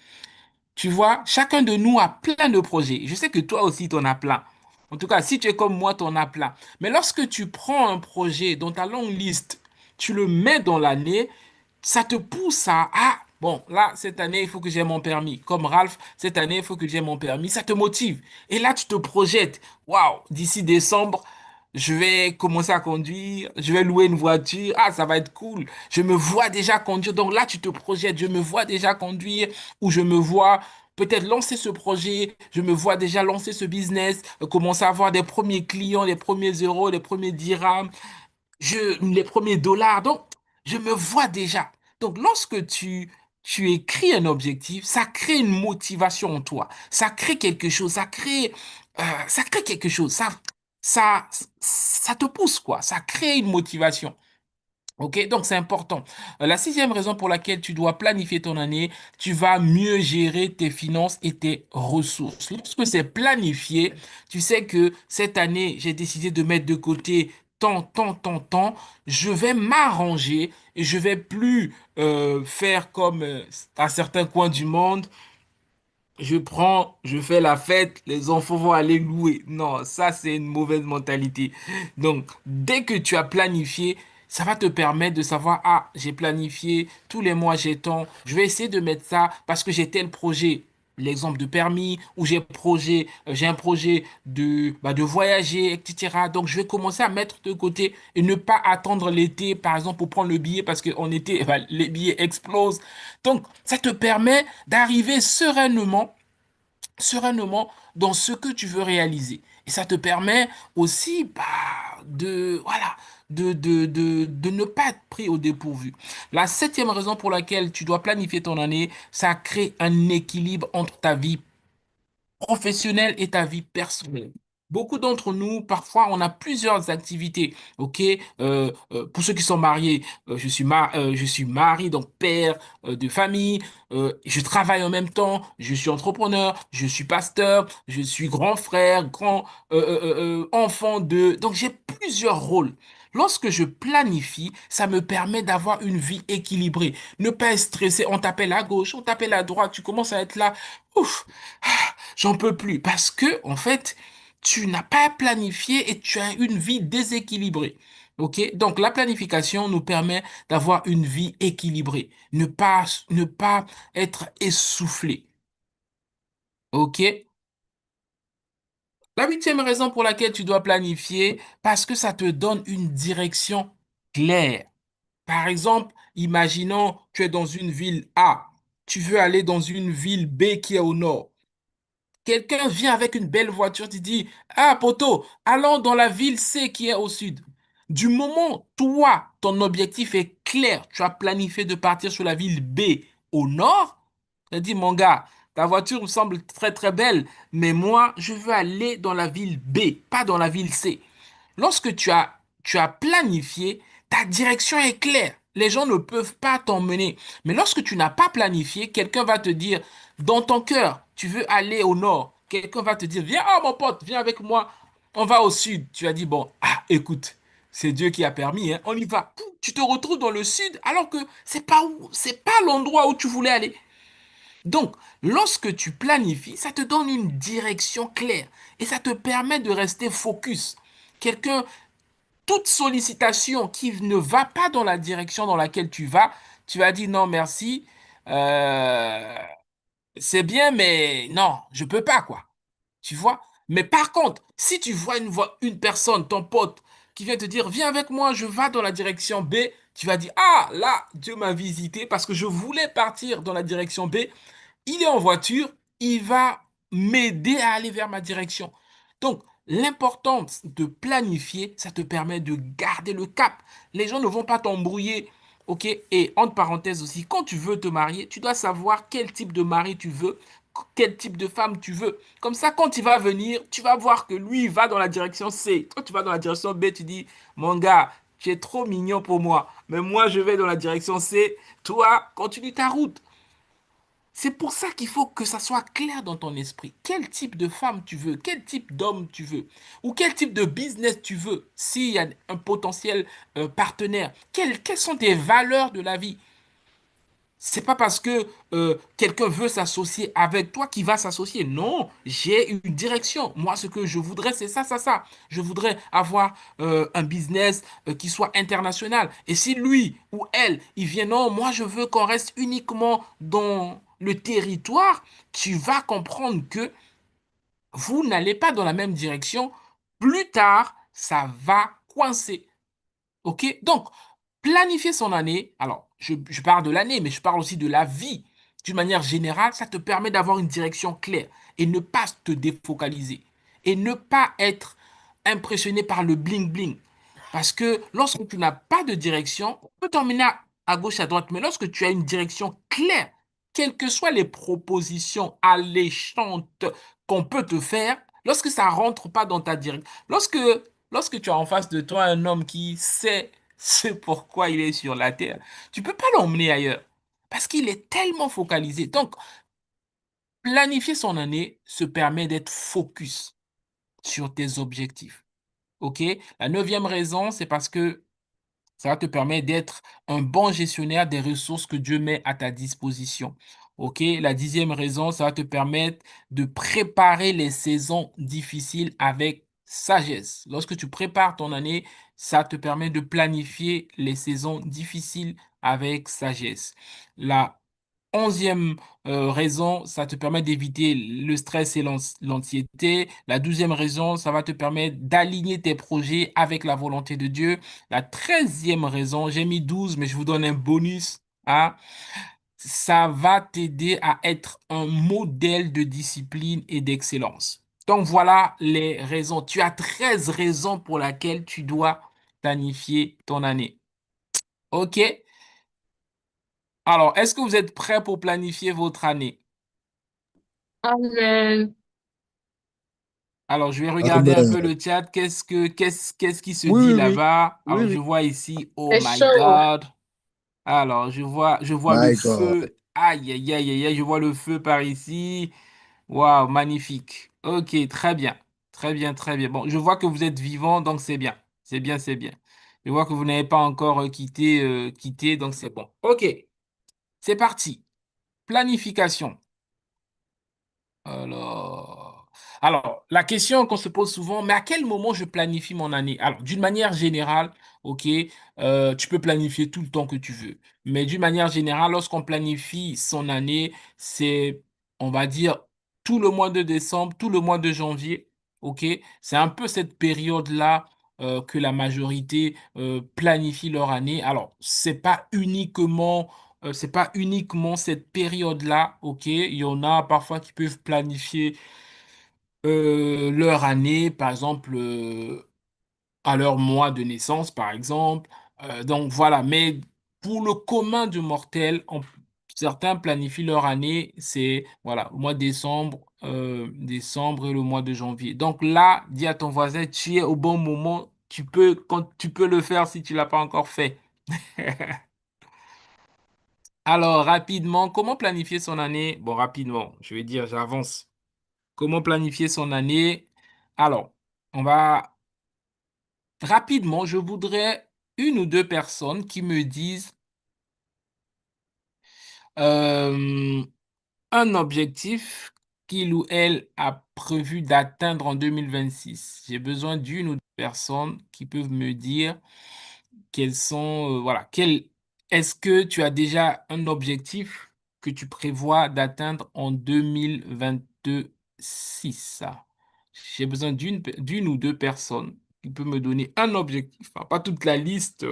Tu vois, chacun de nous a plein de projets. Je sais que toi aussi, tu en as plein. En tout cas, si tu es comme moi, tu en as plein. Mais lorsque tu prends un projet dans ta longue liste, tu le mets dans l'année, ça te pousse bon, là, cette année, il faut que j'ai mon permis. Comme Ralph, cette année, il faut que j'ai mon permis. Ça te motive. Et là, tu te projettes. Waouh, d'ici décembre, je vais commencer à conduire, je vais louer une voiture. Ah, ça va être cool. Je me vois déjà conduire. Donc là, tu te projettes. Je me vois déjà conduire ou je me vois peut-être lancer ce projet. Je me vois déjà lancer ce business, commencer à avoir des premiers clients, les premiers euros, les premiers dirhams les premiers dollars. Donc, je me vois déjà. Donc, lorsque tu écris un objectif, ça crée une motivation en toi. Ça crée quelque chose. Ça crée quelque chose. Ça, ça te pousse, quoi. Ça crée une motivation. OK, donc c'est important. La sixième raison pour laquelle tu dois planifier ton année, tu vas mieux gérer tes finances et tes ressources. Lorsque c'est planifié, tu sais que cette année, j'ai décidé de mettre de côté tant. Je vais m'arranger et je vais plus faire comme à certains coins du monde je fais la fête, les enfants vont aller louer. Non, ça, c'est une mauvaise mentalité. Donc, dès que tu as planifié, ça va te permettre de savoir, ah, j'ai planifié, tous les mois j'ai tant, je vais essayer de mettre ça parce que j'ai tel projet. L'exemple de permis, ou j'ai un projet de voyager, etc. Donc, je vais commencer à mettre de côté et ne pas attendre l'été, par exemple, pour prendre le billet parce qu'en été, bah, les billets explosent. Donc, ça te permet d'arriver sereinement dans ce que tu veux réaliser. Et ça te permet aussi voilà, de ne pas être pris au dépourvu. La septième raison pour laquelle tu dois planifier ton année, ça crée un équilibre entre ta vie professionnelle et ta vie personnelle. Beaucoup d'entre nous, parfois, on a plusieurs activités. Ok. Pour ceux qui sont mariés, je suis mari, donc père de famille. Je travaille en même temps. Je suis entrepreneur. Je suis pasteur. Je suis grand frère, grand enfant de. Donc j'ai plusieurs rôles. Lorsque je planifie, ça me permet d'avoir une vie équilibrée. Ne pas être stressé. On t'appelle à gauche, on t'appelle à droite. Tu commences à être là. Ouf. J'en peux plus parce que, en fait, tu n'as pas planifié et tu as une vie déséquilibrée. OK? Donc, la planification nous permet d'avoir une vie équilibrée, ne pas être essoufflé. OK? La huitième raison pour laquelle tu dois planifier, parce que ça te donne une direction claire. Par exemple, imaginons tu es dans une ville A, tu veux aller dans une ville B qui est au nord. Quelqu'un vient avec une belle voiture, tu dis, ah, poto, allons dans la ville C qui est au sud. Du moment, toi, ton objectif est clair, tu as planifié de partir sur la ville B au nord, tu dis, mon gars, ta voiture me semble très très belle, mais moi, je veux aller dans la ville B, pas dans la ville C. Lorsque tu as planifié, ta direction est claire. Les gens ne peuvent pas t'emmener. Mais lorsque tu n'as pas planifié, quelqu'un va te dire, dans ton cœur, tu veux aller au nord. Quelqu'un va te dire, viens, oh mon pote, viens avec moi. On va au sud. Tu as dit, bon, ah, écoute, c'est Dieu qui a permis, hein, on y va. Pouf, tu te retrouves dans le sud alors que c'est pas l'endroit où tu voulais aller. Donc, lorsque tu planifies, ça te donne une direction claire et ça te permet de rester focus. Quelqu'un toute sollicitation qui ne va pas dans la direction dans laquelle tu vas dire non, merci, euh, c'est bien, mais non, je peux pas, quoi. Tu vois? Mais par contre, si tu vois une personne, ton pote, qui vient te dire, viens avec moi, je vais dans la direction B, tu vas dire, ah, là, Dieu m'a visité parce que je voulais partir dans la direction B, il est en voiture, il va m'aider à aller vers ma direction. Donc, l'importance de planifier, ça te permet de garder le cap. Les gens ne vont pas t'embrouiller. OK? Et entre parenthèses aussi, quand tu veux te marier, tu dois savoir quel type de mari tu veux, quel type de femme tu veux. Comme ça, quand il va venir, tu vas voir que lui, il va dans la direction C. Toi, tu vas dans la direction B, tu dis, mon gars, tu es trop mignon pour moi. Mais moi, je vais dans la direction C. Toi, continue ta route. C'est pour ça qu'il faut que ça soit clair dans ton esprit. Quel type de femme tu veux, quel type d'homme tu veux, ou quel type de business tu veux, s'il y a un potentiel partenaire. Quelles sont tes valeurs de la vie? C'est pas parce que quelqu'un veut s'associer avec toi qu'il va s'associer. Non, j'ai une direction. Moi, ce que je voudrais, c'est ça, ça, ça. Je voudrais avoir un business qui soit international. Et si lui ou elle, il vient, non, moi, je veux qu'on reste uniquement dans le territoire, tu vas comprendre que vous n'allez pas dans la même direction. Plus tard, ça va coincer. OK? Donc, planifier son année, alors je parle de l'année, mais je parle aussi de la vie. D'une manière générale, ça te permet d'avoir une direction claire et ne pas te défocaliser et ne pas être impressionné par le bling-bling. Parce que lorsque tu n'as pas de direction, on peut t'emmener à gauche, à droite, mais lorsque tu as une direction claire, quelles que soient les propositions alléchantes qu'on peut te faire, lorsque ça rentre pas dans ta direction, lorsque tu as en face de toi un homme qui sait ce pourquoi il est sur la terre, tu peux pas l'emmener ailleurs parce qu'il est tellement focalisé. Donc, planifier son année se permet d'être focus sur tes objectifs. OK? La neuvième raison, c'est parce que Ça va te permettre d'être un bon gestionnaire des ressources que Dieu met à ta disposition. OK? La 10e raison, ça va te permettre de préparer les saisons difficiles avec sagesse. Lorsque tu prépares ton année, ça te permet de planifier les saisons difficiles avec sagesse. La 11e raison, ça te permet d'éviter le stress et l'anxiété. La 12e raison, ça va te permettre d'aligner tes projets avec la volonté de Dieu. La 13e raison, j'ai mis 12, mais je vous donne un bonus, hein. Ça va t'aider à être un modèle de discipline et d'excellence. Donc voilà les raisons. Tu as 13 raisons pour lesquelles tu dois planifier ton année. OK? Alors, est-ce que vous êtes prêts pour planifier votre année? Amen. Alors, je vais regarder un peu Amen. le chat. Qu'est-ce qui se Oui, dit oui, oui. là-bas? Oui, Alors, je oui. vois ici, oh C'est my chaud. God. Alors, je vois le My God. feu. Aïe, aïe, aïe, aïe, aïe, je vois le feu par ici. Waouh, magnifique. Ok, très bien. Très bien, très bien. Bon, je vois que vous êtes vivant, donc c'est bien. C'est bien, c'est bien. Je vois que vous n'avez pas encore quitté, donc c'est bon. Ok, c'est parti. Planification. Alors, la question qu'on se pose souvent, mais à quel moment je planifie mon année? Alors, d'une manière générale, ok, tu peux planifier tout le temps que tu veux. Mais d'une manière générale, lorsqu'on planifie son année, c'est, on va dire, tout le mois de décembre, tout le mois de janvier, ok? C'est un peu cette période-là que la majorité planifie leur année. Alors, c'est pas uniquement cette période-là, ok? Il y en a parfois qui peuvent planifier leur année, par exemple, à leur mois de naissance, par exemple. Donc voilà, mais pour le commun de mortels, certains planifient leur année, c'est voilà, le mois de décembre, décembre et le mois de janvier. Donc là, dis à ton voisin, tu es au bon moment, tu peux le faire si tu l'as pas encore fait. Alors, rapidement, comment planifier son année? Bon, rapidement, je vais dire, j'avance. Comment planifier son année? Alors, on va rapidement, je voudrais une ou deux personnes qui me disent euh, un objectif qu'il ou elle a prévu d'atteindre en 2026. J'ai besoin d'une ou deux personnes qui peuvent me dire quels sont, voilà, est-ce que tu as déjà un objectif que tu prévois d'atteindre en 2026? J'ai besoin d'une ou deux personnes qui peuvent me donner un objectif, hein, pas toute la liste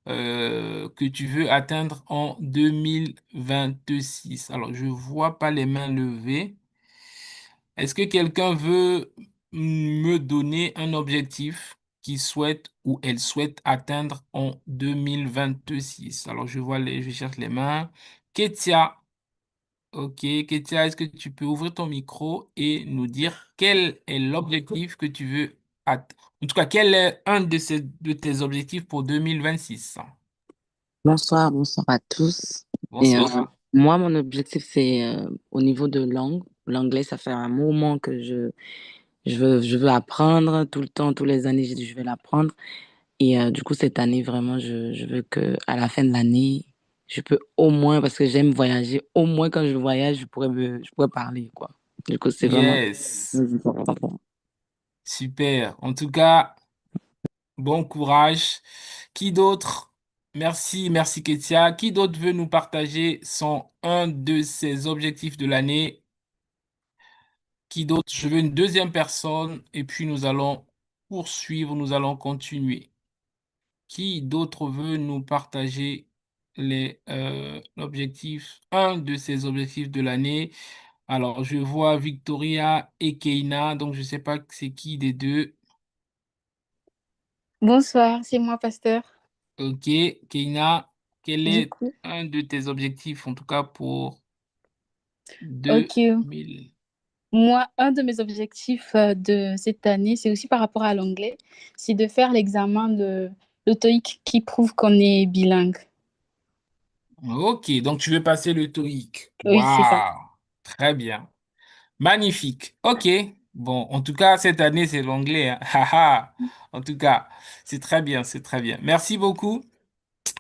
que tu veux atteindre en 2026. Alors, je vois pas les mains levées. Est-ce que quelqu'un veut me donner un objectif qu'il souhaite ou elle souhaite atteindre en 2026? Alors, je cherche les mains. Ketia, ok, Ketia, est-ce que tu peux ouvrir ton micro et nous dire quel est l'objectif que tu veux atteindre? En tout cas, quel est un de tes objectifs pour 2026? Bonsoir, bonsoir à tous. Et Bonsoir. moi, mon objectif, c'est au niveau de langue. L'anglais, ça fait un moment que je veux apprendre tout le temps, tous les années, je vais l'apprendre. Et du coup, cette année, vraiment, je veux que à la fin de l'année, je peux au moins, parce que j'aime voyager, au moins quand je voyage, je pourrais parler, quoi. Du coup, c'est vraiment... Yes, super. En tout cas, bon courage. Qui d'autre? Merci, merci Ketia. Qui d'autre veut nous partager un de ses objectifs de l'année? Qui d'autre? Je veux une deuxième personne et puis nous allons poursuivre, nous allons continuer. Qui d'autre veut nous partager un de ses objectifs de l'année? Alors, je vois Victoria et Keina, donc je ne sais pas c'est qui des deux. Bonsoir, c'est moi, pasteur. Ok, Keina, quel Du est coup, un de tes objectifs, en tout cas pour ok, 2000? moi, un de mes objectifs de cette année, c'est aussi par rapport à l'anglais, c'est de faire l'examen de le TOEIC qui prouve qu'on est bilingue. Ok, donc tu veux passer le TOEIC. Oui, c'est ça. Waouh, très bien. Magnifique. Ok, Bon, en tout cas, cette année, c'est l'anglais, hein. Haha. En tout cas, c'est très bien, c'est très bien. Merci beaucoup.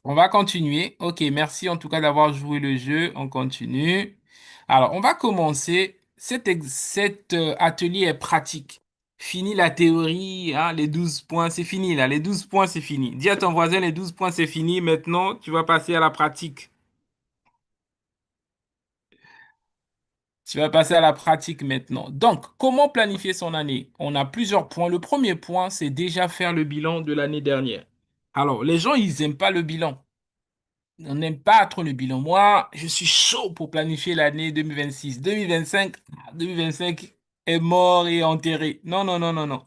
On va continuer. Ok, merci en tout cas d'avoir joué le jeu. On continue. Alors, on va commencer. Cet atelier est pratique. Fini la théorie, hein, les 12 points, c'est fini là. Les 12 points, c'est fini. Dis à ton voisin, les 12 points, c'est fini. Maintenant, tu vas passer à la pratique. Tu vas passer à la pratique maintenant. Donc, comment planifier son année? On a plusieurs points. Le premier point, c'est déjà faire le bilan de l'année dernière. Alors, les gens, ils n'aiment pas le bilan. On n'aime pas trop le bilan. Moi, je suis chaud pour planifier l'année 2026. 2025, 2025 est mort et enterré. Non, non, non, non, non.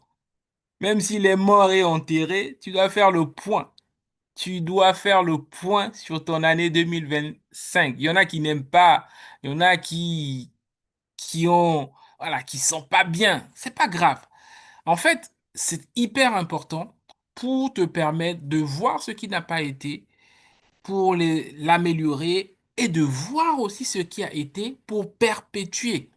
Même s'il est mort et enterré, tu dois faire le point. Tu dois faire le point sur ton année 2025. Il y en a qui n'aiment pas. Il y en a qui ont, voilà, qui sont pas bien. C'est pas grave. En fait, c'est hyper important pour te permettre de voir ce qui n'a pas été pour l'améliorer et de voir aussi ce qui a été pour perpétuer.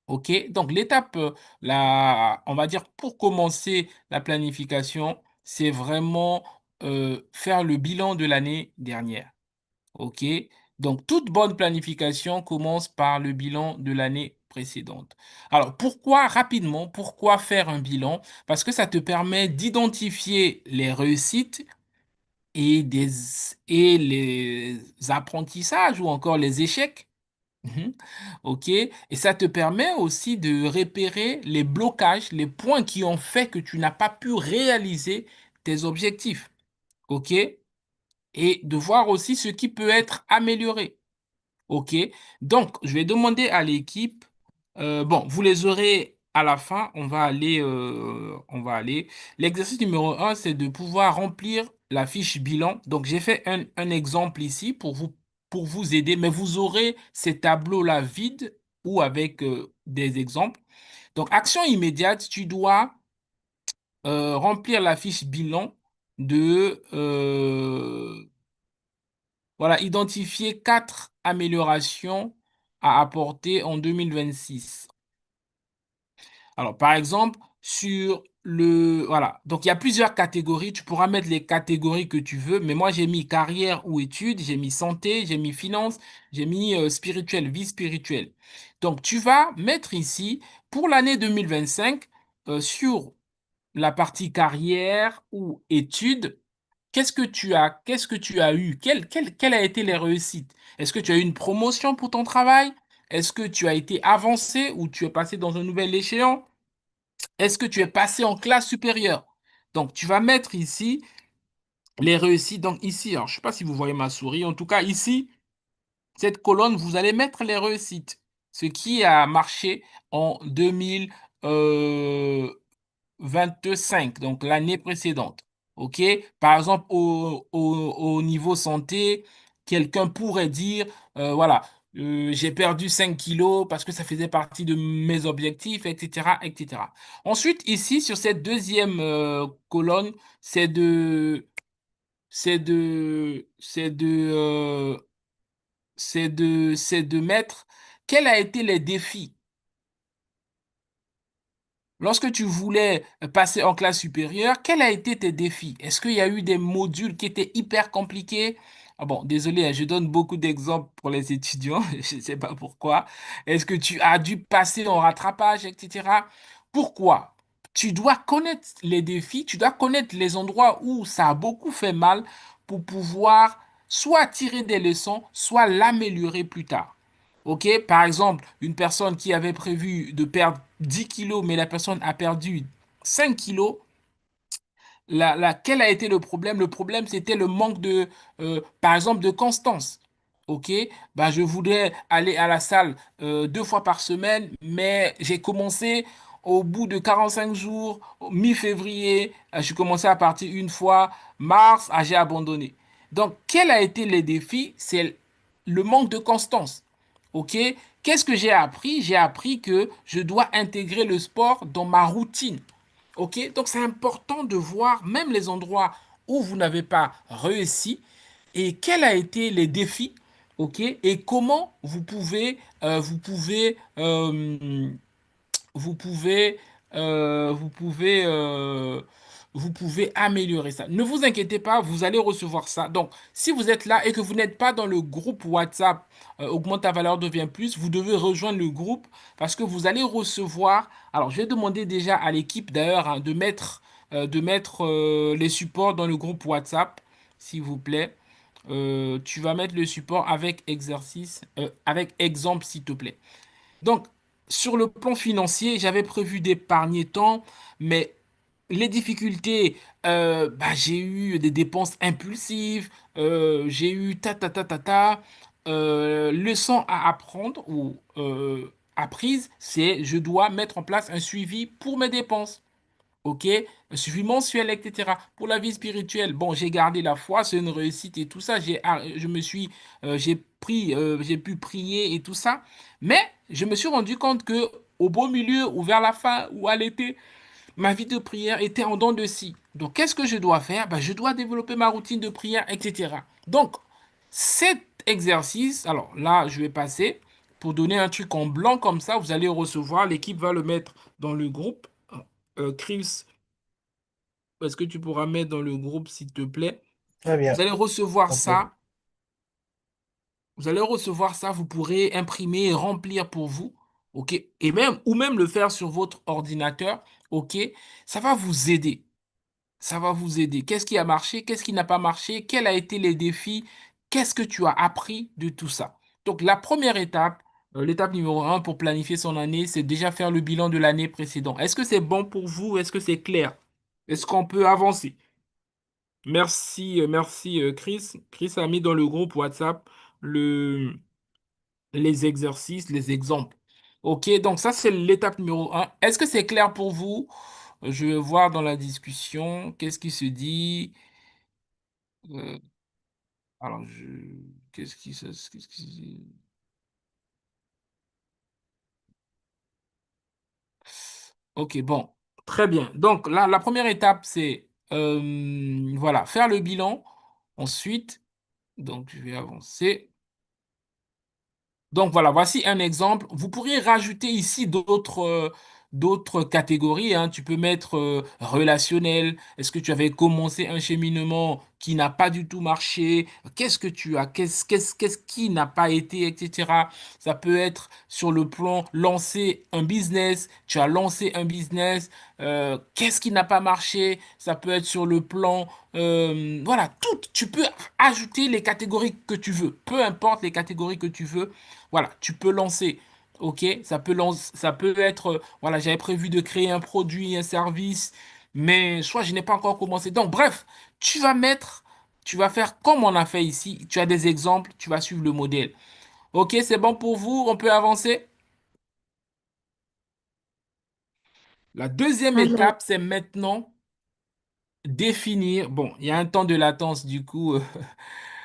OK? Donc, l'étape, on va dire, pour commencer la planification, c'est vraiment faire le bilan de l'année dernière. OK? Donc, toute bonne planification commence par le bilan de l'année précédente. Alors, rapidement, pourquoi faire un bilan? Parce que ça te permet d'identifier les réussites et et les apprentissages ou encore les échecs. Mhm. OK? Et ça te permet aussi de repérer les blocages, les points qui ont fait que tu n'as pas pu réaliser tes objectifs. OK? Et de voir aussi ce qui peut être amélioré. OK. Donc, je vais demander à l'équipe. Bon, vous les aurez à la fin. On va aller. L'exercice numéro un, c'est de pouvoir remplir la fiche bilan. Donc, j'ai fait un exemple ici pour vous aider, mais vous aurez ces tableaux-là vides ou avec des exemples. Donc, action immédiate, tu dois remplir la fiche bilan de voilà, identifier 4 améliorations à apporter en 2026. Alors, par exemple, voilà. Donc, il y a plusieurs catégories. Tu pourras mettre les catégories que tu veux, mais moi, j'ai mis carrière ou études, j'ai mis santé, j'ai mis finance, j'ai mis spirituel, vie spirituelle. Donc, tu vas mettre ici, pour l'année 2025, sur la partie carrière ou études, qu'est-ce que tu as eu? Quelles a été les réussites? Est-ce que tu as eu une promotion pour ton travail? Est-ce que tu as été avancé ou tu es passé dans un nouvel échéant? Est-ce que tu es passé en classe supérieure? Donc, tu vas mettre ici les réussites. Donc, ici, alors, je ne sais pas si vous voyez ma souris. En tout cas, ici, cette colonne, vous allez mettre les réussites. Ce qui a marché en 2025, donc l'année précédente. OK? Par exemple, au niveau santé, quelqu'un pourrait dire, voilà, j'ai perdu 5 kilos parce que ça faisait partie de mes objectifs, etc., etc. Ensuite, ici, sur cette deuxième colonne, c'est de, c'est de, c'est de mettre quels a été les défis. Lorsque tu voulais passer en classe supérieure, quels ont été tes défis? Est-ce qu'il y a eu des modules qui étaient hyper compliqués? Ah bon, désolé, hein, je donne beaucoup d'exemples pour les étudiants, je ne sais pas pourquoi. Est-ce que tu as dû passer en rattrapage, etc. Pourquoi? Tu dois connaître les défis, tu dois connaître les endroits où ça a beaucoup fait mal pour pouvoir soit tirer des leçons, soit l'améliorer plus tard. OK? Par exemple, une personne qui avait prévu de perdre 10 kilos, mais la personne a perdu 5 kilos, quel a été le problème? Le problème, c'était le manque par exemple, de constance. OK? Ben, je voudrais aller à la salle 2 fois par semaine, mais j'ai commencé au bout de 45 jours, mi-février, j'ai commencé à partir une fois, mars, j'ai abandonné. Donc, quel a été les défis? C'est le manque de constance. OK? Qu'est-ce que j'ai appris? J'ai appris que je dois intégrer le sport dans ma routine. OK? Donc, c'est important de voir même les endroits où vous n'avez pas réussi et quels ont été les défis. OK? Et comment vous pouvez vous pouvez, euh, vous pouvez, euh, vous pouvez améliorer ça. Ne vous inquiétez pas, vous allez recevoir ça. Donc, si vous êtes là et que vous n'êtes pas dans le groupe WhatsApp, Augmente ta valeur devient plus, vous devez rejoindre le groupe parce que vous allez recevoir. Alors, je vais demander déjà à l'équipe d'ailleurs hein, de mettre les supports dans le groupe WhatsApp, s'il vous plaît. Tu vas mettre le support avec exercice, avec exemple, s'il te plaît. Donc, sur le plan financier, j'avais prévu d'épargner tant, mais les difficultés, j'ai eu des dépenses impulsives, j'ai eu ta ta ta ta ta. Leçon à apprendre ou apprise, c'est je dois mettre en place un suivi pour mes dépenses. OK? Un suivi mensuel, etc. Pour la vie spirituelle, bon, j'ai gardé la foi, c'est une réussite et tout ça. J'ai pu prier et tout ça. Mais je me suis rendu compte que au beau milieu ou vers la fin ou à l'été, ma vie de prière était en dents de scie. Donc, qu'est-ce que je dois faire? Ben, je dois développer ma routine de prière, etc. Donc, cet exercice, alors là, je vais passer pour donner un truc en blanc comme ça. Vous allez recevoir, l'équipe va le mettre dans le groupe. Chris, est-ce que tu pourras mettre dans le groupe, s'il te plaît? Très Vous bien. allez recevoir Ok. ça. Vous allez recevoir ça. Vous pourrez imprimer et remplir pour vous. OK? Et même, ou même le faire sur votre ordinateur. OK? Ça va vous aider. Ça va vous aider. Qu'est-ce qui a marché? Qu'est-ce qui n'a pas marché? Quels ont été les défis? Qu'est-ce que tu as appris de tout ça? Donc, la première étape, l'étape numéro un pour planifier son année, c'est déjà faire le bilan de l'année précédente. Est-ce que c'est bon pour vous? Est-ce que c'est clair? Est-ce qu'on peut avancer? Merci Chris. Chris a mis dans le groupe WhatsApp le, les exercices, les exemples. OK, donc ça c'est l'étape numéro un. Est-ce que c'est clair pour vous? Je vais voir dans la discussion qu'est-ce qui se dit. Euh, alors, qu'est-ce qui... OK, bon, très bien. Donc là, la première étape, c'est voilà, faire le bilan. Ensuite, donc je vais avancer. Donc voilà, voici un exemple. Vous pourriez rajouter ici d'autres catégories, hein. Tu peux mettre relationnel. Est-ce que tu avais commencé un cheminement qui n'a pas du tout marché? Qu'est-ce que tu as? Qu'est-ce qui n'a pas été, etc. Ça peut être sur le plan lancer un business. Tu as lancé un business. Qu'est-ce qui n'a pas marché? Ça peut être sur le plan voilà, tout. Tu peux ajouter les catégories que tu veux. Peu importe les catégories que tu veux. Voilà, tu peux lancer. OK, ça peut être, voilà, j'avais prévu de créer un produit, un service, mais soit je n'ai pas encore commencé. Donc, bref, tu vas faire comme on a fait ici. Tu as des exemples, tu vas suivre le modèle. OK, c'est bon pour vous, on peut avancer. La deuxième Alors, étape, c'est maintenant définir. Bon, il y a un temps de latence, du coup,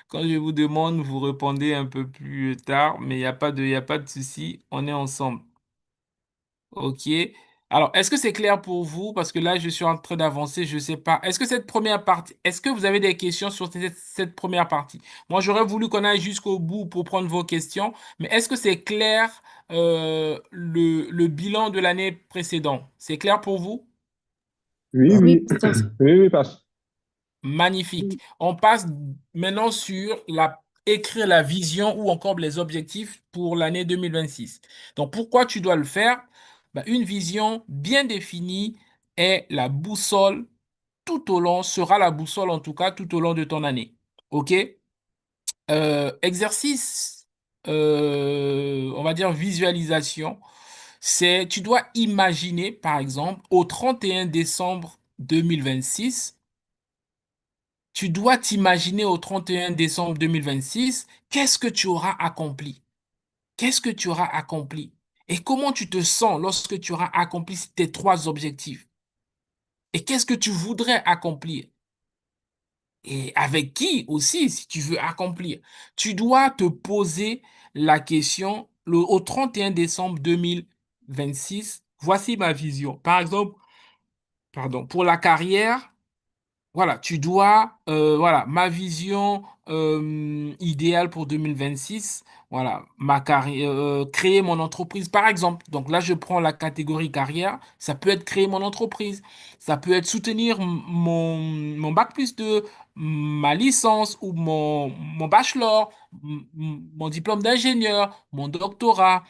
quand je vous demande, vous répondez un peu plus tard, mais il y a pas de souci, on est ensemble. Ok. Alors, est-ce que c'est clair pour vous? Parce que là, je suis en train d'avancer, je ne sais pas. Est-ce que vous avez des questions sur cette première partie? Moi, j'aurais voulu qu'on aille jusqu'au bout pour prendre vos questions, mais est-ce que c'est clair, le bilan de l'année précédente? C'est clair pour vous? Oui, oui, oui, ça, oui, oui, parce Magnifique. On passe maintenant sur écrire la vision ou encore les objectifs pour l'année 2026. Donc, pourquoi tu dois le faire? Ben, une vision bien définie est la boussole sera la boussole en tout cas tout au long de ton année. OK? Exercice, on va dire visualisation, tu dois imaginer, par exemple, au 31 décembre 2026. Tu dois t'imaginer au 31 décembre 2026, qu'est-ce que tu auras accompli? Qu'est-ce que tu auras accompli? Et comment tu te sens lorsque tu auras accompli tes trois objectifs? Et qu'est-ce que tu voudrais accomplir? Et avec qui aussi, si tu veux accomplir? Tu dois te poser la question au 31 décembre 2026. Voici ma vision. Par exemple, pardon, pour la carrière. Voilà, tu dois, voilà, ma vision idéale pour 2026, voilà, ma carrière, créer mon entreprise, par exemple. Donc là, je prends la catégorie carrière, ça peut être créer mon entreprise, ça peut être soutenir mon bac plus 2, ma licence ou mon bachelor, mon diplôme d'ingénieur, mon doctorat,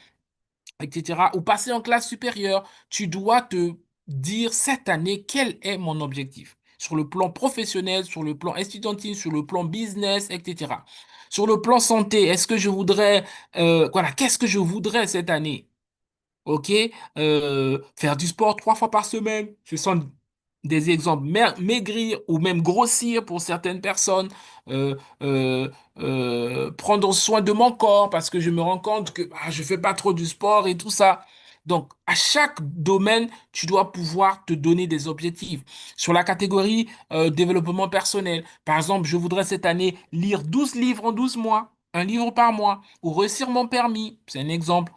etc., ou passer en classe supérieure, tu dois te dire cette année quel est mon objectif sur le plan professionnel, sur le plan estudiantin, sur le plan business, etc. Sur le plan santé, est-ce que je voudrais, voilà, qu'est-ce que je voudrais cette année? OK? Faire du sport 3 fois par semaine, ce sont des exemples. Maigrir ou même grossir pour certaines personnes. Euh, euh, Prendre soin de mon corps parce que je me rends compte que je fais pas trop du sport et tout ça. Donc, à chaque domaine, tu dois pouvoir te donner des objectifs. Sur la catégorie développement personnel, par exemple, je voudrais cette année lire 12 livres en 12 mois, un livre par mois, ou réussir mon permis. C'est un exemple.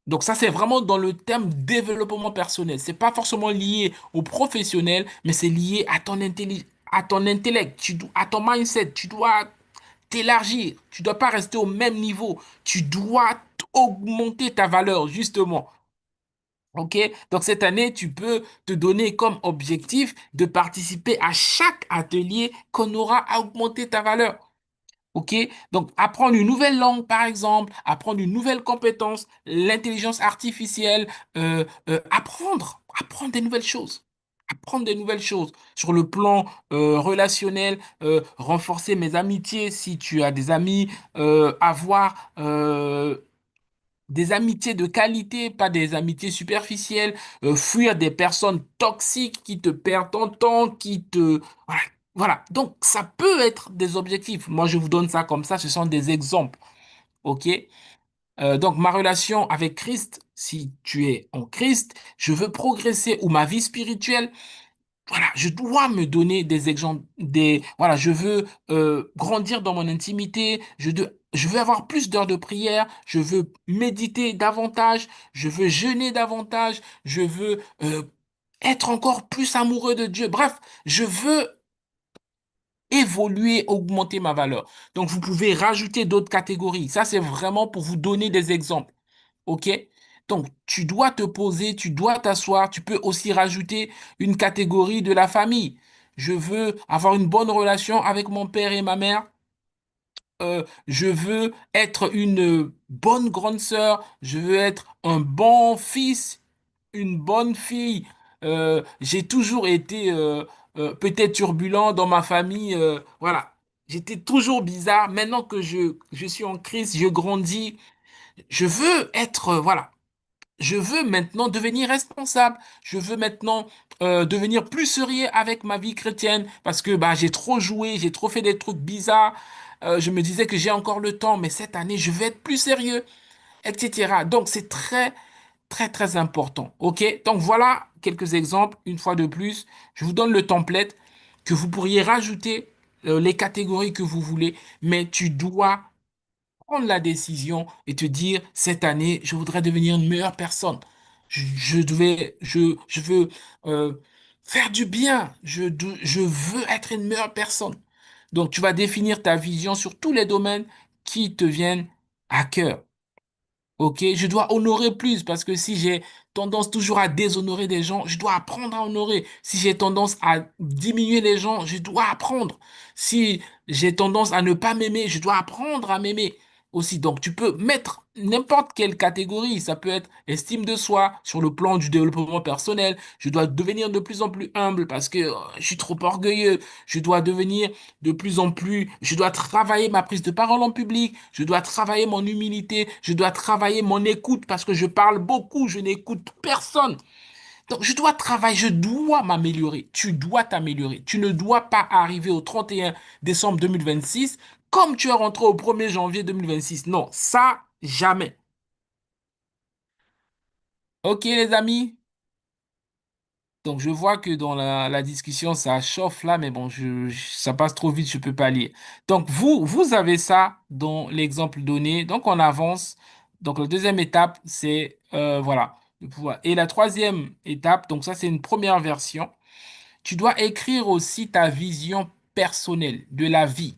Donc ça, c'est vraiment dans le terme développement personnel. C'est pas forcément lié au professionnel, mais c'est lié à à ton intellect, à ton mindset. Tu dois t'élargir. Tu dois pas rester au même niveau. Tu dois augmenter ta valeur, justement. OK? Donc cette année, tu peux te donner comme objectif de participer à chaque atelier qu'on aura à augmenter ta valeur. OK? Donc, apprendre une nouvelle langue, par exemple, apprendre une nouvelle compétence, l'intelligence artificielle, apprendre des nouvelles choses. Apprendre des nouvelles choses sur le plan relationnel, renforcer mes amitiés si tu as des amis, avoir des amitiés de qualité, pas des amitiés superficielles, fuir des personnes toxiques qui te perdent ton temps, qui te... Voilà. Voilà. Donc, ça peut être des objectifs. Moi, je vous donne ça comme ça, ce sont des exemples. OK? Donc, ma relation avec Christ, si tu es en Christ, je veux progresser ou ma vie spirituelle, voilà, je dois me donner des exemples, voilà, je veux grandir dans mon intimité, je veux avoir plus d'heures de prière, je veux méditer davantage, je veux jeûner davantage, je veux être encore plus amoureux de Dieu. Bref, je veux évoluer, augmenter ma valeur. Donc, vous pouvez rajouter d'autres catégories. Ça, c'est vraiment pour vous donner des exemples. OK? Donc, tu dois te poser, tu dois t'asseoir. Tu peux aussi rajouter une catégorie de la famille. Je veux avoir une bonne relation avec mon père et ma mère. Je veux être une bonne grande sœur. Je veux être un bon fils, une bonne fille. J'ai toujours été peut-être turbulent dans ma famille. Voilà. J'étais toujours bizarre. Maintenant que je suis en crise, je grandis. Je veux être, voilà. Je veux maintenant devenir responsable. Je veux maintenant devenir plus sérieux avec ma vie chrétienne parce que bah, j'ai trop joué, j'ai trop fait des trucs bizarres. Je me disais que j'ai encore le temps, mais cette année, je vais être plus sérieux, etc. Donc, c'est très, très, très important. OK? Donc, voilà quelques exemples. Une fois de plus, je vous donne le template que vous pourriez rajouter les catégories que vous voulez, mais tu dois prendre la décision et te dire, cette année, je voudrais devenir une meilleure personne. Je veux euh, faire du bien. Je veux être une meilleure personne. Donc, tu vas définir ta vision sur tous les domaines qui te viennent à cœur. OK? Je dois honorer plus parce que si j'ai tendance toujours à déshonorer des gens, je dois apprendre à honorer. Si j'ai tendance à diminuer les gens, je dois apprendre. Si j'ai tendance à ne pas m'aimer, je dois apprendre à m'aimer aussi. Donc, tu peux mettre n'importe quelle catégorie. Ça peut être estime de soi sur le plan du développement personnel. Je dois devenir de plus en plus humble parce que je suis trop orgueilleux. Je dois devenir de plus en plus, je dois travailler ma prise de parole en public, je dois travailler mon humilité, je dois travailler mon écoute parce que je parle beaucoup, je n'écoute personne. Donc, je dois travailler, je dois m'améliorer. Tu dois t'améliorer. Tu ne dois pas arriver au 31 décembre 2026 comme tu es rentré au 1er janvier 2026. Non, ça, jamais. OK, les amis? Donc, je vois que dans la discussion, ça chauffe là, mais bon, ça passe trop vite, je peux pas lire. Donc, vous avez ça dans l'exemple donné. Donc, on avance. Donc, la deuxième étape, c'est, voilà, le pouvoir. Et la troisième étape, donc ça, c'est une première version. Tu dois écrire aussi ta vision personnelle de la vie.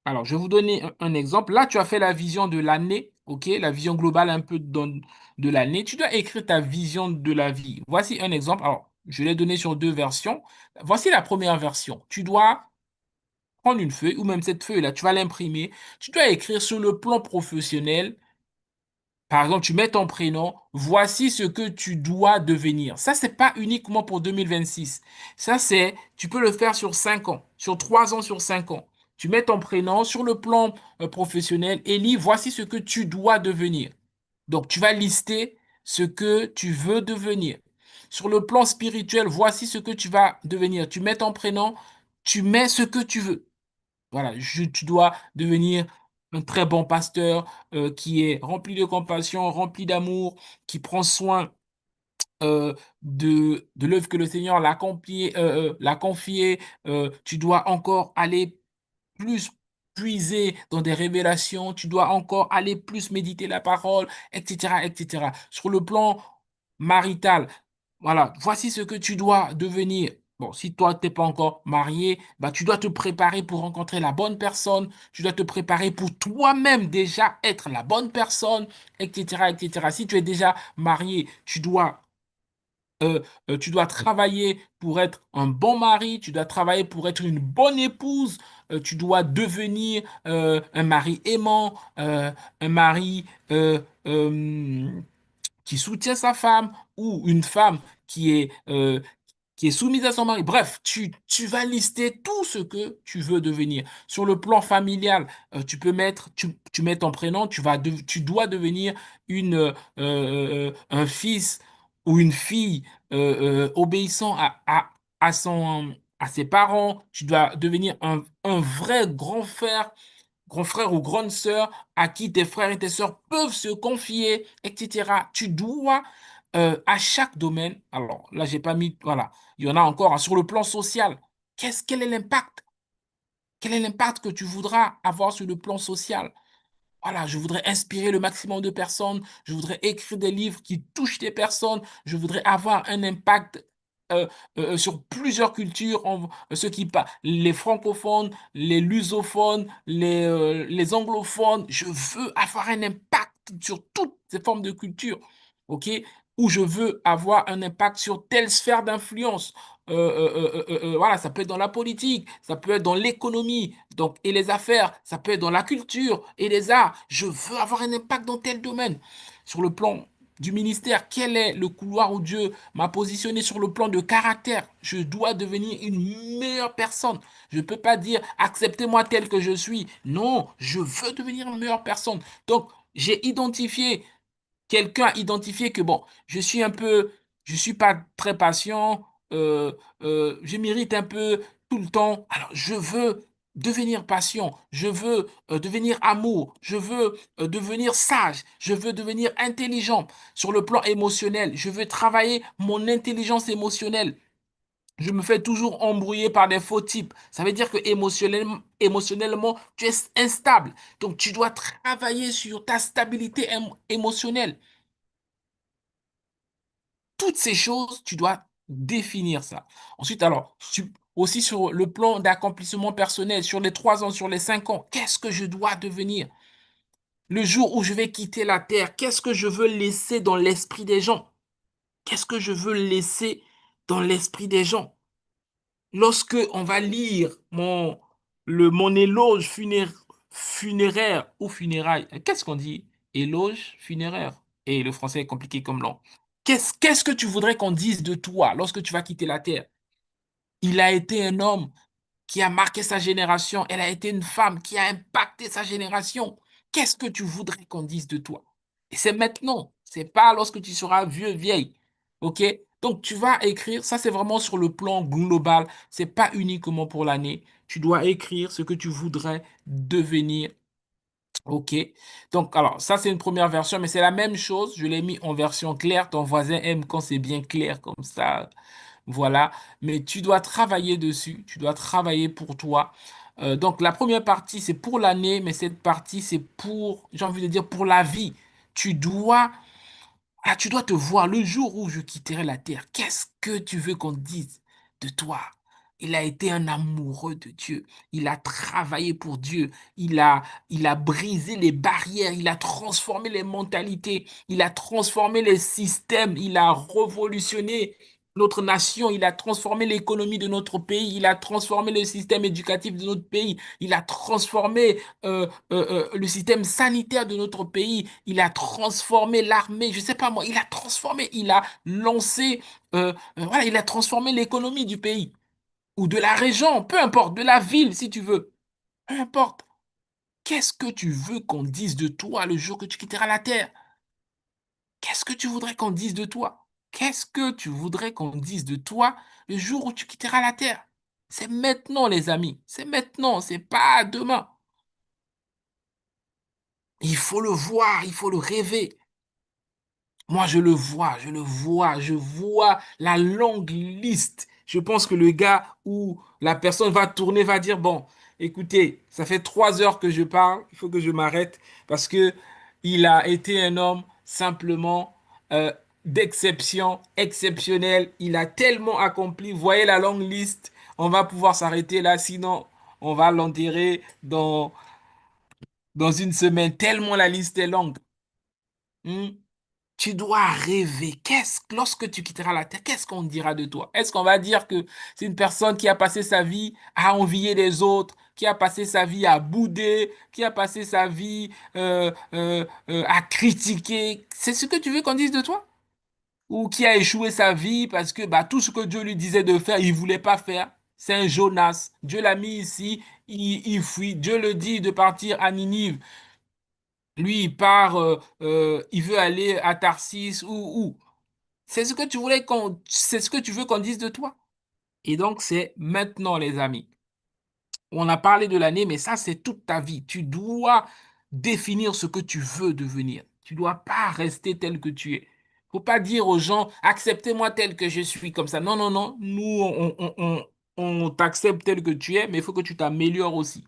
Alors, je vais vous donner un exemple. Là, tu as fait la vision de l'année, ok? La vision globale un peu de l'année. Tu dois écrire ta vision de la vie. Voici un exemple. Alors, je l'ai donné sur deux versions. Voici la première version. Tu dois prendre une feuille ou même cette feuille-là, tu vas l'imprimer. Tu dois écrire sur le plan professionnel. Par exemple, tu mets ton prénom, voici ce que tu dois devenir. Ça, c'est pas uniquement pour 2026. Ça, tu peux le faire sur 5 ans, sur 3 ans, sur 5 ans. Tu mets ton prénom sur le plan professionnel et lis, voici ce que tu dois devenir. Donc, tu vas lister ce que tu veux devenir. Sur le plan spirituel, voici ce que tu vas devenir. Tu mets ton prénom, tu mets ce que tu veux. Voilà, tu dois devenir un très bon pasteur qui est rempli de compassion, rempli d'amour, qui prend soin de l'œuvre que le Seigneur l'a confiée. Tu dois encore aller plus puiser dans des révélations, tu dois encore aller plus méditer la parole, etc., etc. Sur le plan marital, voilà, voici ce que tu dois devenir. Bon, si toi, tu n'es pas encore marié, bah, tu dois te préparer pour rencontrer la bonne personne, tu dois te préparer pour toi-même déjà être la bonne personne, etc., etc. Si tu es déjà marié, tu dois travailler pour être un bon mari, tu dois travailler pour être une bonne épouse, tu dois devenir un mari aimant, un mari qui soutient sa femme ou une femme qui est soumise à son mari. Bref, tu vas lister tout ce que tu veux devenir. Sur le plan familial, tu mets ton prénom, tu dois devenir un fils ou une fille obéissant à ses parents. Tu dois devenir un vrai grand frère ou grande sœur à qui tes frères et tes sœurs peuvent se confier, etc. Tu dois, à chaque domaine, alors là, j'ai pas mis, voilà, il y en a encore, hein, sur le plan social. Quel est l'impact? Quel est l'impact que tu voudras avoir sur le plan social? Voilà, je voudrais inspirer le maximum de personnes. Je voudrais écrire des livres qui touchent des personnes. Je voudrais avoir un impact euh, sur plusieurs cultures, ceux qui parlent, les francophones, les lusophones, les anglophones. Je veux avoir un impact sur toutes ces formes de culture, ok? Ou je veux avoir un impact sur telle sphère d'influence. Voilà, ça peut être dans la politique, ça peut être dans l'économie, donc, et les affaires, ça peut être dans la culture et les arts. Je veux avoir un impact dans tel domaine. Sur le plan du ministère, quel est le couloir où Dieu m'a positionné sur le plan de caractère? Je dois devenir une meilleure personne. Je ne peux pas dire acceptez-moi tel que je suis. Non, je veux devenir une meilleure personne. Donc, j'ai identifié quelqu'un a identifié que bon, je suis pas très patient, je m'irrite un peu tout le temps. Alors, je veux devenir patient, je veux devenir amour, je veux devenir sage, je veux devenir intelligent sur le plan émotionnel, je veux travailler mon intelligence émotionnelle. Je me fais toujours embrouiller par des faux types. Ça veut dire que émotionnellement, tu es instable. Donc, tu dois travailler sur ta stabilité émotionnelle. Toutes ces choses, tu dois définir ça. Ensuite, alors, aussi sur le plan d'accomplissement personnel, sur les 3 ans, sur les 5 ans, qu'est-ce que je dois devenir? Le jour où je vais quitter la terre, qu'est-ce que je veux laisser dans l'esprit des gens? Qu'est-ce que je veux laisser dans l'esprit des gens? Lorsque on va lire mon éloge funéraire ou funérailles, qu'est-ce qu'on dit? Éloge funéraire. Et le français est compliqué comme langue. Qu'est-ce que tu voudrais qu'on dise de toi lorsque tu vas quitter la terre? Il a été un homme qui a marqué sa génération. Elle a été une femme qui a impacté sa génération. Qu'est-ce que tu voudrais qu'on dise de toi? Et c'est maintenant. C'est pas lorsque tu seras vieux, vieille. OK? Donc, tu vas écrire. Ça, c'est vraiment sur le plan global. C'est pas uniquement pour l'année. Tu dois écrire ce que tu voudrais devenir. OK. Donc, alors, ça, c'est une première version, mais c'est la même chose. Je l'ai mis en version claire. Ton voisin aime quand c'est bien clair comme ça. Voilà, mais tu dois travailler dessus, tu dois travailler pour toi. Donc la première partie, c'est pour l'année, mais cette partie, c'est pour, j'ai envie de dire, pour la vie. Tu dois, tu dois te voir le jour où je quitterai la terre. Qu'est-ce que tu veux qu'on te dise? de toi. Il a été un amoureux de Dieu. Il a travaillé pour Dieu. Il a, il a brisé les barrières. Il a transformé les mentalités. Il a transformé les systèmes. Il a révolutionné notre nation. Il a transformé l'économie de notre pays. Il a transformé le système éducatif de notre pays. Il a transformé le système sanitaire de notre pays. Il a transformé l'armée. Je sais pas moi. Il a transformé. Il a lancé. Voilà, il a transformé l'économie du pays ou de la région, peu importe, de la ville si tu veux, peu importe. Qu'est-ce que tu veux qu'on dise de toi le jour que tu quitteras la terre? Qu'est-ce que tu voudrais qu'on dise de toi? Qu'est-ce que tu voudrais qu'on dise de toi le jour où tu quitteras la terre? C'est maintenant, les amis. C'est maintenant, c'est pas demain. Il faut le voir, il faut le rêver. Moi, je vois la longue liste. Je pense que le gars ou la personne va tourner, va dire, bon, écoutez, ça fait 3 heures que je parle, il faut que je m'arrête parce que il a été un homme simplement euh, d'exception, exceptionnel. Il a tellement accompli. Voyez la longue liste. On va pouvoir s'arrêter là, sinon on va l'enterrer dans une semaine, tellement la liste est longue. Hmm. Tu dois rêver. Lorsque tu quitteras la terre, qu'est-ce qu'on dira de toi? Est-ce qu'on va dire que c'est une personne qui a passé sa vie à envier les autres, qui a passé sa vie à bouder, qui a passé sa vie à critiquer? C'est ce que tu veux qu'on dise de toi? Ou qui a échoué sa vie parce que bah, tout ce que Dieu lui disait de faire, il voulait pas faire? C'est un Jonas. Dieu l'a mis ici, il fuit. Dieu le dit de partir à Ninive. Lui, il part, il veut aller à Tarsis ou. C'est ce que tu veux qu'on dise de toi. Et donc, c'est maintenant, les amis. On a parlé de l'année, mais ça, c'est toute ta vie. Tu dois définir ce que tu veux devenir. Tu dois pas rester tel que tu es. Faut pas dire aux gens, acceptez-moi tel que je suis comme ça. Non, non, non. Nous, on t'accepte tel que tu es, mais il faut que tu t'améliores aussi.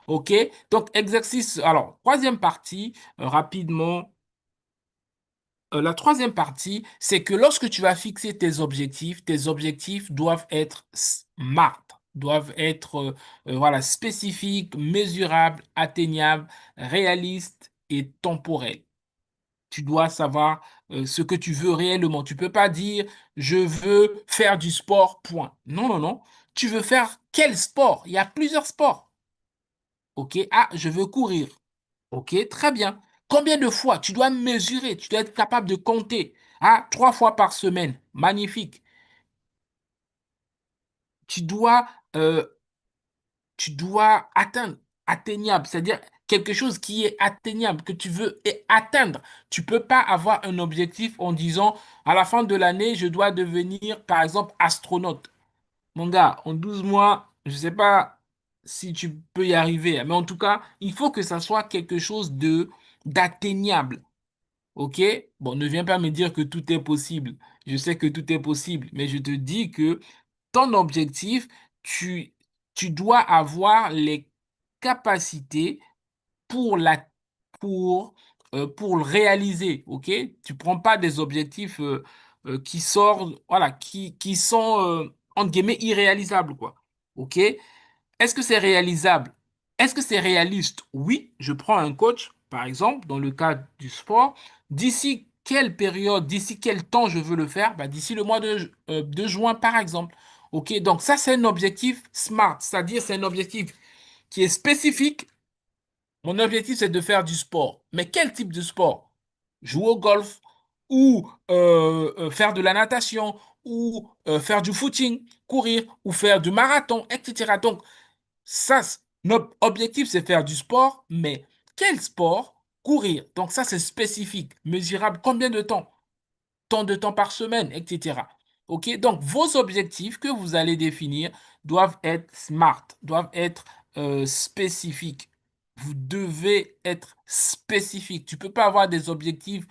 OK? Donc, exercice. Alors, troisième partie, rapidement. La troisième partie, c'est que lorsque tu vas fixer tes objectifs doivent être smart, doivent être voilà, spécifiques, mesurables, atteignables, réalistes et temporels. Tu dois savoir ce que tu veux réellement. Tu peux pas dire je veux faire du sport, point. Non, non, non. Tu veux faire quel sport? Il y a plusieurs sports. OK? Ah, je veux courir. OK, très bien. Combien de fois? Tu dois mesurer, tu dois être capable de compter. Ah, 3 fois par semaine. Magnifique. Tu dois, euh, tu dois atteindre, atteignable, c'est-à-dire quelque chose qui est atteignable, que tu veux atteindre. Tu peux pas avoir un objectif en disant, à la fin de l'année, je dois devenir, par exemple, astronaute. Mon gars, en 12 mois, je sais pas si tu peux y arriver, hein, mais en tout cas, il faut que ça soit quelque chose de d'atteignable. OK? Bon, ne viens pas me dire que tout est possible. Je sais que tout est possible, mais je te dis que ton objectif, tu, tu dois avoir les capacités pour pour le réaliser. OK? Tu prends pas des objectifs qui sortent, voilà, qui sont, entre guillemets, irréalisables, quoi. OK? Est-ce que c'est réalisable? Est-ce que c'est réaliste? Oui, je prends un coach, par exemple, dans le cadre du sport. D'ici quelle période, d'ici quel temps je veux le faire? Bah, d'ici le mois de juin, par exemple. OK, donc ça, c'est un objectif SMART, c'est-à-dire c'est un objectif qui est spécifique. Mon objectif, c'est de faire du sport. Mais quel type de sport? Jouer au golf ou faire de la natation ou faire du footing, courir ou faire du marathon, etc. Donc, notre objectif, c'est faire du sport, mais quel sport? Courir. Donc ça, c'est spécifique, mesurable. Combien de temps? Tant de temps par semaine, etc. OK? Donc vos objectifs que vous allez définir doivent être smart, doivent être spécifiques. Vous devez être spécifique. Tu peux pas avoir des objectifs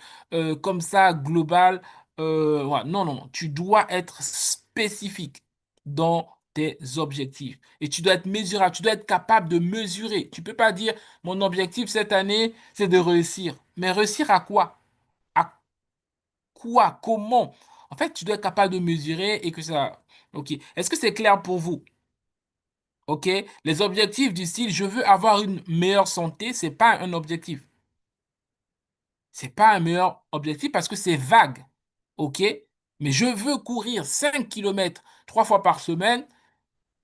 comme ça, global. Ouais. Non, non, non. Tu dois être spécifique dans tes objectifs. Et tu dois être mesurable. Tu dois être capable de mesurer. Tu peux pas dire, mon objectif cette année, c'est de réussir. Mais réussir à quoi? À quoi? Comment? En fait, tu dois être capable de mesurer et que ça... OK. Est-ce que c'est clair pour vous? OK? Les objectifs du style, je veux avoir une meilleure santé, c'est pas un objectif. C'est pas un meilleur objectif parce que c'est vague. OK? Mais je veux courir 5 kilomètres 3 fois par semaine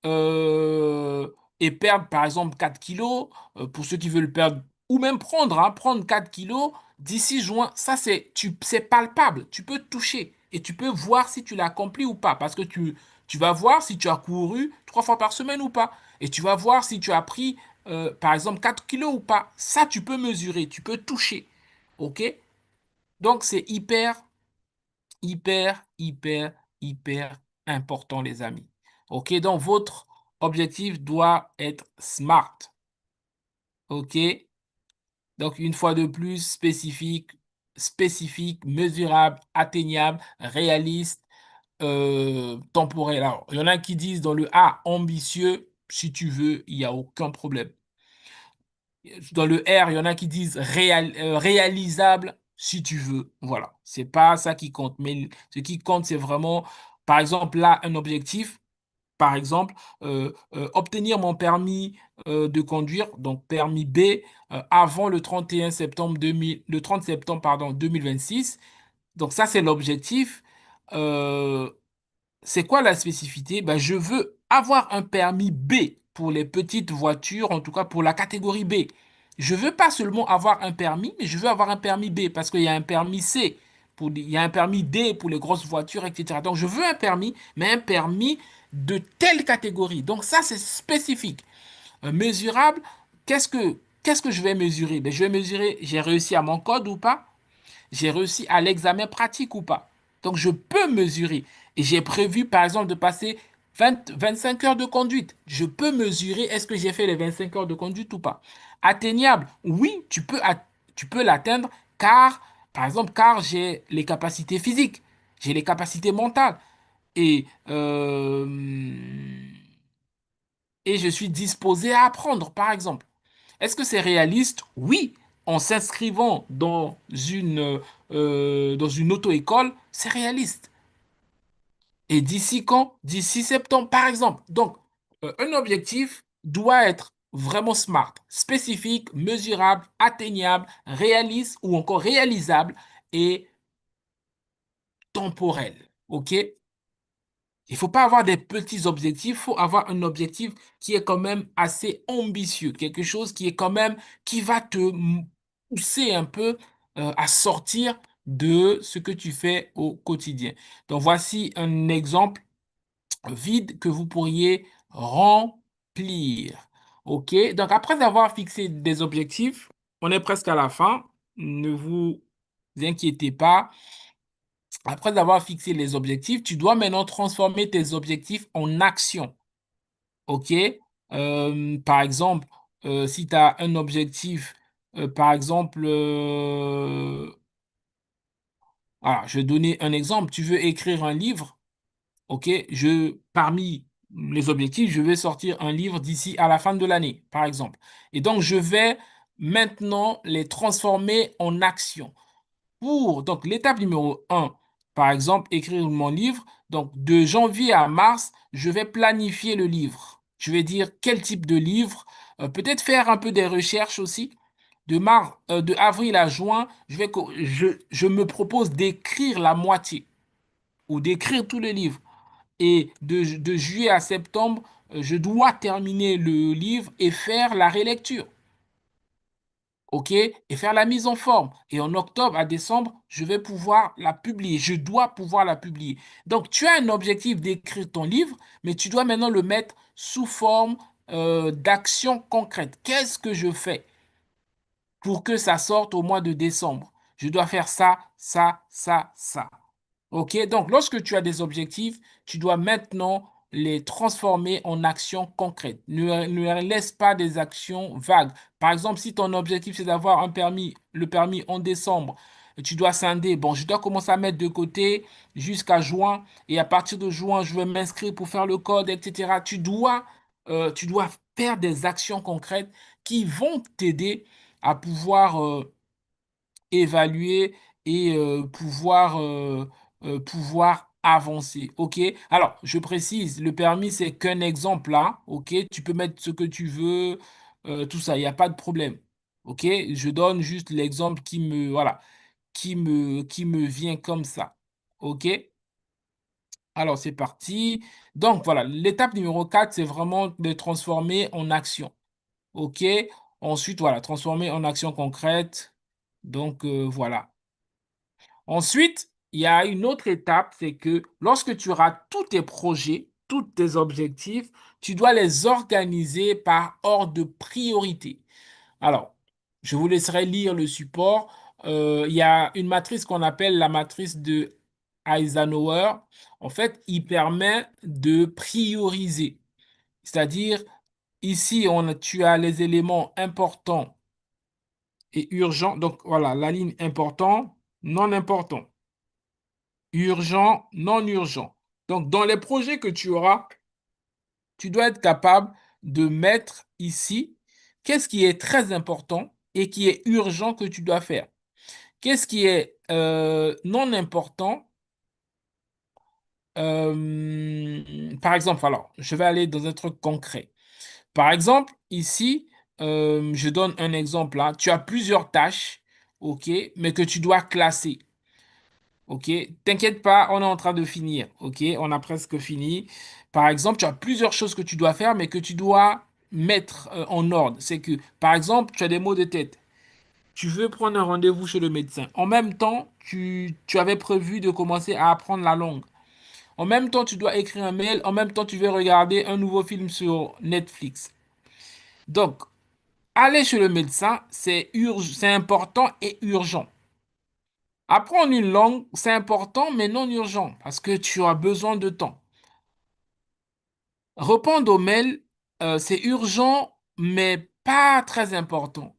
euh, et perdre par exemple 4 kilos, pour ceux qui veulent perdre, ou même prendre 4 kilos d'ici juin, ça c'est palpable, tu peux toucher et tu peux voir si tu l'as accompli ou pas, parce que tu vas voir si tu as couru 3 fois par semaine ou pas, et tu vas voir si tu as pris par exemple 4 kilos ou pas, ça tu peux mesurer, tu peux toucher, ok? Donc c'est hyper, hyper, hyper important, les amis. OK, donc votre objectif doit être SMART. OK, donc une fois de plus, spécifique, mesurable, atteignable, réaliste, temporel. Alors, il y en a qui disent dans le A, ambitieux, si tu veux, il n'y a aucun problème. Dans le R, il y en a qui disent réalisable si tu veux. Voilà, c'est pas ça qui compte. Mais ce qui compte, c'est vraiment, par exemple, là, un objectif. Par exemple, obtenir mon permis de conduire, donc permis B, avant le 31 septembre 2000, le 30 septembre, pardon, 2026. Donc ça, c'est l'objectif. Euh, c'est quoi la spécificité? Ben, je veux avoir un permis B pour les petites voitures, en tout cas pour la catégorie B. Je veux pas seulement avoir un permis, mais je veux avoir un permis B parce qu'il y a un permis C, il y a un permis D pour les grosses voitures, etc. Donc je veux un permis, mais un permis de telle catégorie. Donc ça, c'est spécifique. Mesurable, qu'est-ce que je vais mesurer? Ben, je vais mesurer, j'ai réussi à mon code ou pas? J'ai réussi à l'examen pratique ou pas. Donc, je peux mesurer. Et j'ai prévu, par exemple, de passer 25 heures de conduite. Je peux mesurer est-ce que j'ai fait les 25 heures de conduite ou pas. Atteignable, oui, tu peux l'atteindre car, par exemple, car j'ai les capacités physiques, j'ai les capacités mentales et, euh, et je suis disposé à apprendre, par exemple. Est-ce que c'est réaliste? Oui. En s'inscrivant dans une auto-école, c'est réaliste. Et d'ici quand? D'ici septembre, par exemple. Donc, un objectif doit être vraiment SMART, spécifique, mesurable, atteignable, réaliste ou encore réalisable et temporel. OK? Il faut pas avoir des petits objectifs, il faut avoir un objectif qui est quand même assez ambitieux, quelque chose qui est quand même, qui va te pousser un peu à sortir de ce que tu fais au quotidien. Donc voici un exemple vide que vous pourriez remplir. OK? Donc après avoir fixé des objectifs, on est presque à la fin. Ne vous inquiétez pas. Après avoir fixé les objectifs, tu dois maintenant transformer tes objectifs en actions. OK? Par exemple, si tu as un objectif, par exemple, voilà, je vais donner un exemple. Tu veux écrire un livre, OK? Parmi les objectifs, je vais sortir un livre d'ici à la fin de l'année, par exemple. Et donc, je vais maintenant les transformer en actions. Donc, l'étape numéro 1, par exemple, écrire mon livre. Donc, de janvier à mars, je vais planifier le livre. Je vais dire quel type de livre, peut-être faire un peu des recherches aussi. De avril à juin, je me propose d'écrire la moitié ou d'écrire tous les livres. Et de juillet à septembre, je dois terminer le livre et faire la rélecture. OK? Et faire la mise en forme. Et en octobre à décembre, je vais pouvoir la publier. Je dois pouvoir la publier. Donc, tu as un objectif d'écrire ton livre, mais tu dois maintenant le mettre sous forme d'action concrète. Qu'est-ce que je fais pour que ça sorte au mois de décembre? Je dois faire ça, ça, ça, ça. OK? Donc, lorsque tu as des objectifs, tu dois maintenant les transformer en actions concrètes. Ne laisse pas des actions vagues. Par exemple, si ton objectif, c'est d'avoir le permis en décembre, tu dois scinder. Bon, je dois commencer à mettre de côté jusqu'à juin. Et à partir de juin, je vais m'inscrire pour faire le code, etc. Tu dois faire des actions concrètes qui vont t'aider à pouvoir évaluer et pouvoir pouvoir avancer. OK? Alors, je précise, le permis, c'est qu'un exemple là. OK? Tu peux mettre ce que tu veux, tout ça, il n'y a pas de problème. OK? Je donne juste l'exemple voilà, qui me vient comme ça. OK? Alors, c'est parti. Donc, voilà, l'étape numéro 4, c'est vraiment de transformer en action. OK? Ensuite, voilà, transformer en action concrète. Donc, voilà. Ensuite, il y a une autre étape, c'est que lorsque tu auras tous tes projets, tous tes objectifs, tu dois les organiser par ordre de priorité. Alors, je vous laisserai lire le support. Il y a une matrice qu'on appelle la matrice de Eisenhower. En fait, il permet de prioriser. C'est-à-dire, ici, tu as les éléments importants et urgents. Donc, voilà, la ligne important, non important, urgent, non urgent. Donc, dans les projets que tu auras, tu dois être capable de mettre ici qu'est-ce qui est très important et qui est urgent que tu dois faire. Qu'est-ce qui est non important? Par exemple, alors, je vais aller dans un truc concret. Par exemple, ici, je donne un exemple là. Tu as plusieurs tâches, OK, mais que tu dois classer. OK, t'inquiète pas, on est en train de finir. OK, on a presque fini. Par exemple, tu as plusieurs choses que tu dois faire, mais que tu dois mettre en ordre. C'est que, par exemple, tu as des maux de tête. Tu veux prendre un rendez-vous chez le médecin. En même temps, tu avais prévu de commencer à apprendre la langue. En même temps, tu dois écrire un mail. En même temps, tu veux regarder un nouveau film sur Netflix. Donc, aller chez le médecin, c'est important et urgent. Apprendre une langue, c'est important, mais non urgent, parce que tu as besoin de temps. Répondre aux mails, c'est urgent, mais pas très important.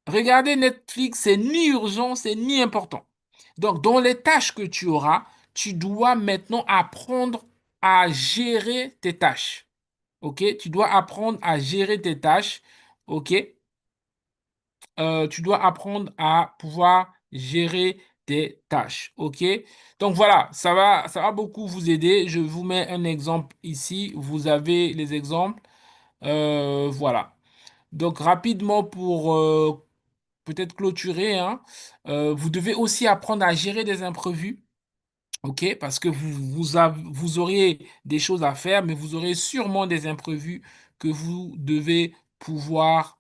Regarder Netflix, c'est ni urgent, c'est ni important. Donc, dans les tâches que tu auras, tu dois maintenant apprendre à gérer tes tâches. OK? Tu dois apprendre à gérer tes tâches. OK? Tu dois apprendre à pouvoir gérer tes tâches. OK? Donc voilà, ça va beaucoup vous aider. Je vous mets un exemple ici. Vous avez les exemples. Voilà. Donc rapidement pour peut-être clôturer, hein, vous devez aussi apprendre à gérer des imprévus. OK? Parce que vous auriez des choses à faire, mais vous aurez sûrement des imprévus que vous devez pouvoir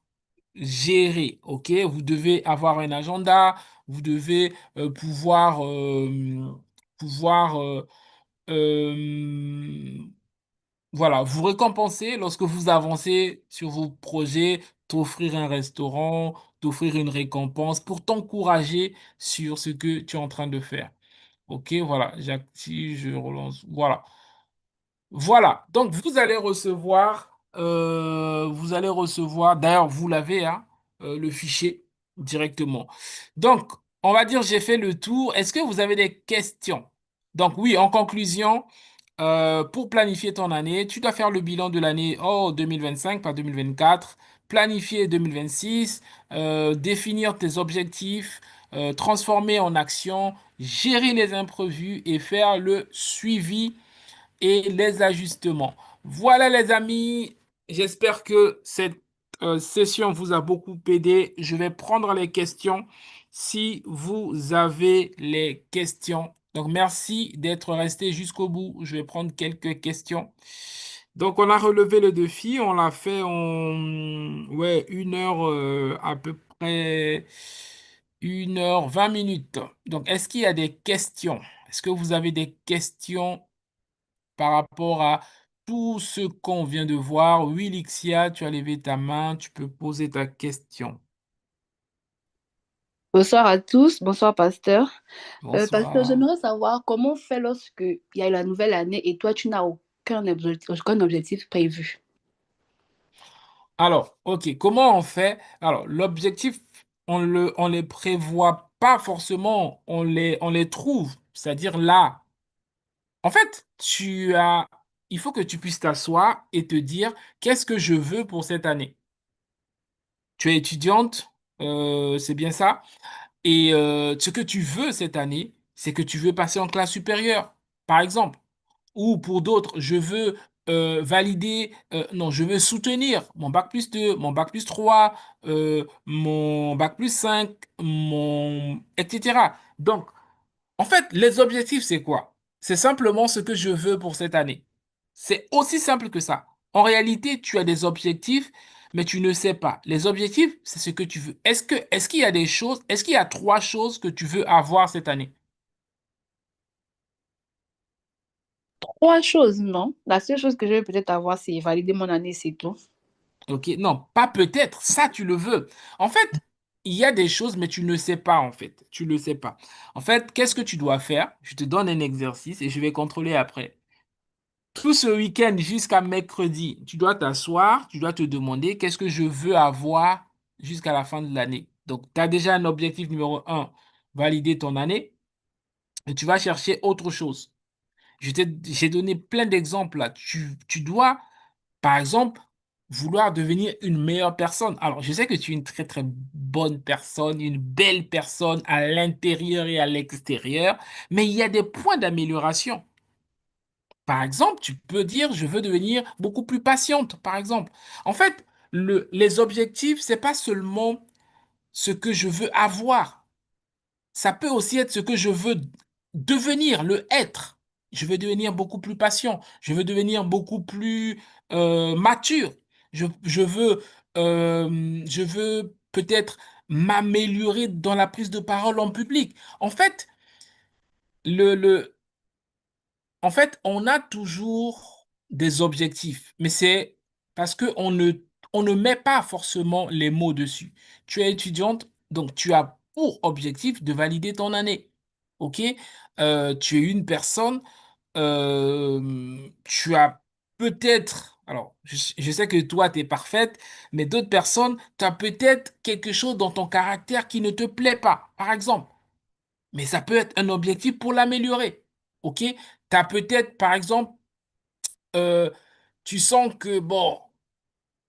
gérer, ok? Vous devez avoir un agenda, vous devez pouvoir euh, voilà, vous récompenser lorsque vous avancez sur vos projets, t'offrir un restaurant, t'offrir une récompense pour t'encourager sur ce que tu es en train de faire. Ok, voilà, j'active, je relance. Voilà. Voilà, donc vous allez recevoir, d'ailleurs vous l'avez, hein, le fichier directement. Donc, on va dire j'ai fait le tour. Est-ce que vous avez des questions? Donc oui, en conclusion, pour planifier ton année, tu dois faire le bilan de l'année 2025, pas 2024, planifier 2026, définir tes objectifs, transformer en action, gérer les imprévus et faire le suivi et les ajustements. Voilà les amis, j'espère que cette session vous a beaucoup aidé. Je vais prendre les questions si vous avez les questions. Donc merci d'être resté jusqu'au bout. Je vais prendre quelques questions. Donc on a relevé le défi, on l'a fait en ouais, 1 heure à peu près 1 h 20 minutes. Donc est-ce qu'il y a des questions? Est-ce que vous avez des questions par rapport à tout ce qu'on vient de voir? Oui, Lixia, tu as levé ta main, tu peux poser ta question. Bonsoir à tous, bonsoir pasteur. Pasteur, Bonsoir. j'aimerais savoir comment on fait lorsque il y a la nouvelle année et toi tu n'as aucun objectif prévu. Alors, OK, comment on fait? Alors, l'objectif, on les prévoit pas forcément, on les trouve. C'est-à-dire là, en fait, il faut que tu puisses t'asseoir et te dire, qu'est-ce que je veux pour cette année? Tu es étudiante, c'est bien ça? Et ce que tu veux cette année, c'est que tu veux passer en classe supérieure, par exemple. Ou pour d'autres, je veux valider, non, je veux soutenir mon bac+2, mon bac+3, mon bac+5, etc. Donc, en fait, les objectifs, c'est quoi? C'est simplement ce que je veux pour cette année. C'est aussi simple que ça. En réalité, tu as des objectifs, mais tu ne sais pas. Les objectifs, c'est ce que tu veux. Est-ce qu'il y a des choses, est-ce qu'il y a trois choses que tu veux avoir cette année? Trois choses, non. La seule chose que je vais peut-être avoir, c'est valider mon année, c'est tout. Ok, non, pas peut-être, ça tu le veux. En fait, il y a des choses, mais tu ne sais pas en fait. Tu ne le sais pas. En fait, qu'est-ce que tu dois faire? Je te donne un exercice et je vais contrôler après. Tout ce week-end jusqu'à mercredi, tu dois t'asseoir, tu dois te demander qu'est-ce que je veux avoir jusqu'à la fin de l'année. Donc, tu as déjà un objectif numéro un, valider ton année, et tu vas chercher autre chose. J'ai donné plein d'exemples là. Tu dois, par exemple, vouloir devenir une meilleure personne. Alors, je sais que tu es une très très bonne personne, une belle personne à l'intérieur et à l'extérieur, mais il y a des points d'amélioration. Par exemple, tu peux dire, je veux devenir beaucoup plus patiente, par exemple. En fait, les objectifs, c'est pas seulement ce que je veux avoir. Ça peut aussi être ce que je veux devenir, le être. Je veux devenir beaucoup plus patient. Je veux devenir beaucoup plus mature. Je veux peut-être m'améliorer dans la prise de parole en public. En fait, le, le, En fait, on a toujours des objectifs, mais c'est parce que on ne met pas forcément les mots dessus. Tu es étudiante, donc tu as pour objectif de valider ton année. OK? Tu es une personne, tu as peut-être, alors je sais que toi, tu es parfaite, mais d'autres personnes, tu as peut-être quelque chose dans ton caractère qui ne te plaît pas, par exemple. Mais ça peut être un objectif pour l'améliorer. OK? Tu as peut-être, par exemple, euh, tu sens que, bon,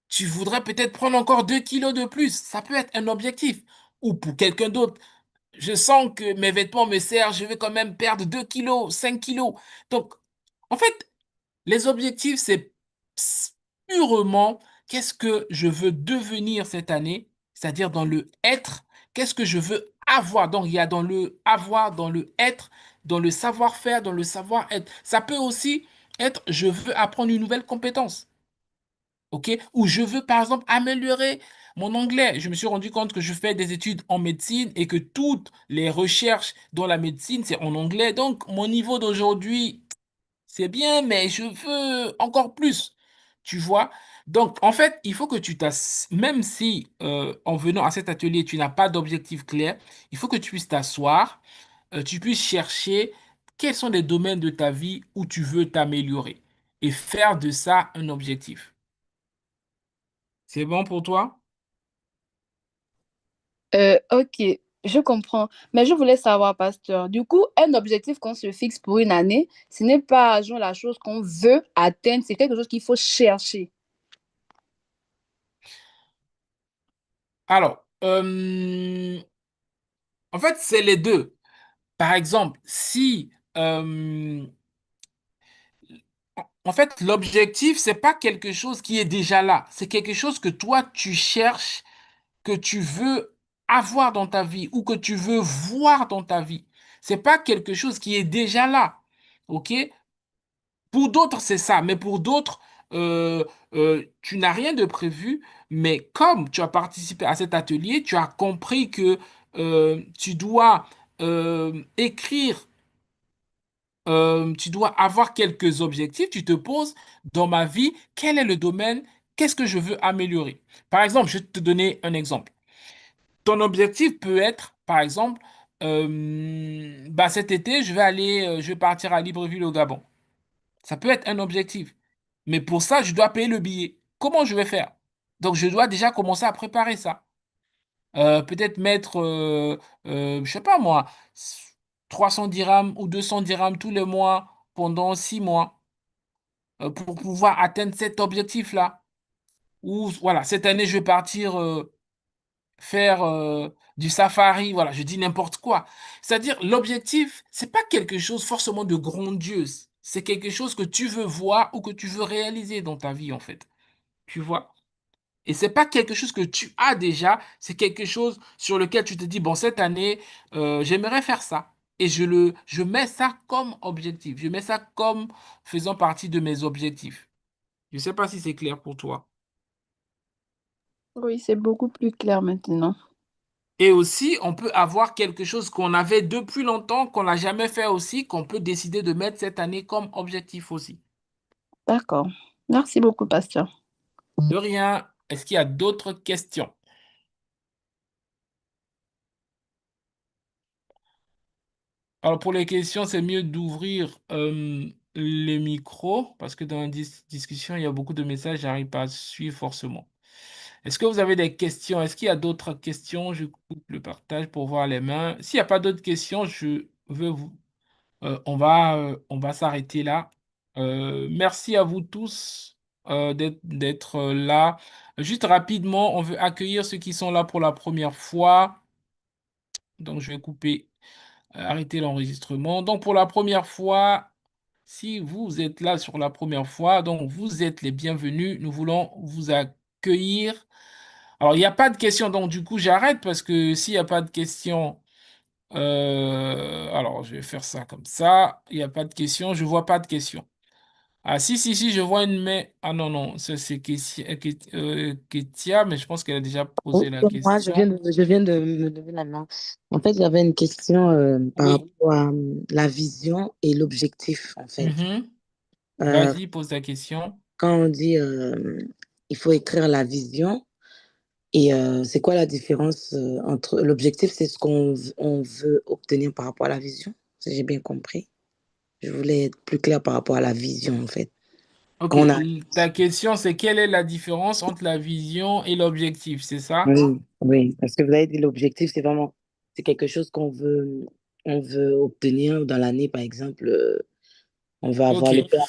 tu voudrais peut-être prendre encore 2 kilos de plus. Ça peut être un objectif. Ou pour quelqu'un d'autre, je sens que mes vêtements me servent, je vais quand même perdre 2 kilos, 5 kilos. Donc, en fait, les objectifs, c'est purement qu'est-ce que je veux devenir cette année, c'est-à-dire dans le être, qu'est-ce que je veux avoir. Donc, il y a dans le avoir, dans le être, dans le savoir-faire, dans le savoir-être. Ça peut aussi être je veux apprendre une nouvelle compétence. OK? Ou je veux, par exemple, améliorer mon anglais. Je me suis rendu compte que je fais des études en médecine et que toutes les recherches dans la médecine, c'est en anglais. Donc, mon niveau d'aujourd'hui, c'est bien, mais je veux encore plus. Tu vois? Donc, en fait, il faut que tu t'assures, même si en venant à cet atelier, tu n'as pas d'objectif clair, il faut que tu puisses t'asseoir, tu puisses chercher quels sont les domaines de ta vie où tu veux t'améliorer et faire de ça un objectif. C'est bon pour toi? Ok, je comprends. Mais je voulais savoir, pasteur, du coup, un objectif qu'on se fixe pour une année, ce n'est pas genre la chose qu'on veut atteindre, c'est quelque chose qu'il faut chercher. Alors, en fait, c'est les deux. Par exemple, si en fait, l'objectif, c'est pas quelque chose qui est déjà là. C'est quelque chose que toi, tu cherches, que tu veux avoir dans ta vie ou que tu veux voir dans ta vie. C'est pas quelque chose qui est déjà là. OK? Pour d'autres, c'est ça. Mais pour d'autres, euh, tu n'as rien de prévu. Mais comme tu as participé à cet atelier, tu as compris que tu dois écrire, tu dois avoir quelques objectifs. Tu te poses, dans ma vie, quel est le domaine? Qu'est-ce que je veux améliorer? Par exemple, je vais te donner un exemple. Ton objectif peut être, par exemple, bah cet été, je vais partir à Libreville au Gabon. Ça peut être un objectif. Mais pour ça, je dois payer le billet. Comment je vais faire? Donc, je dois déjà commencer à préparer ça. Peut-être mettre, je sais pas moi, 300 dirhams ou 200 dirhams tous les mois pendant 6 mois pour pouvoir atteindre cet objectif-là. Ou voilà, cette année, je vais partir faire du safari, voilà, je dis n'importe quoi. C'est-à-dire, l'objectif, c'est pas quelque chose forcément de grandiose. C'est quelque chose que tu veux voir ou que tu veux réaliser dans ta vie, en fait. Tu vois? Et c'est pas quelque chose que tu as déjà, c'est quelque chose sur lequel tu te dis, bon, cette année, j'aimerais faire ça. Et je mets ça comme objectif. Je mets ça comme faisant partie de mes objectifs. Je sais pas si c'est clair pour toi. Oui, c'est beaucoup plus clair maintenant. Et aussi, on peut avoir quelque chose qu'on avait depuis longtemps, qu'on n'a jamais fait aussi, qu'on peut décider de mettre cette année comme objectif aussi. D'accord. Merci beaucoup, pasteur. De rien. Est-ce qu'il y a d'autres questions? Alors, pour les questions, c'est mieux d'ouvrir les micros parce que dans la discussion, il y a beaucoup de messages, j'arrive pas à suivre forcément. Est-ce que vous avez des questions? Est-ce qu'il y a d'autres questions? Je coupe le partage pour voir les mains. S'il n'y a pas d'autres questions, je veux vous, on va s'arrêter là. Merci à vous tous d'être là. Juste rapidement, on veut accueillir ceux qui sont là pour la première fois. Donc, je vais couper. Arrêter l'enregistrement. Donc, pour la première fois, si vous êtes là sur la première fois, donc vous êtes les bienvenus. Nous voulons vous accueillir. Alors, il n'y a pas de questions, donc du coup, j'arrête parce que s'il n'y a pas de questions, alors je vais faire ça comme ça. Il n'y a pas de questions, je vois pas de questions. Ah, si, je vois une main. Ah non, non, ça c'est Ketia, mais je pense qu'elle a déjà Oui, posé la c'est moi, question. je viens de me lever la main. En fait, j'avais une question par Oui. rapport à la vision et l'objectif, en fait. Mhm. Euh, Vas-y, pose ta question. Quand on dit il faut écrire la vision, et c'est quoi la différence entre l'objectif, c'est ce on veut obtenir par rapport à la vision, si j'ai bien compris. Je voulais être plus clair par rapport à la vision, en fait. Ok, Quand on a... ta question c'est quelle est la différence entre la vision et l'objectif, c'est ça? Oui, oui, parce que vous avez dit l'objectif, c'est vraiment, c'est quelque chose on veut obtenir dans l'année, par exemple, on veut avoir le Ok, permis.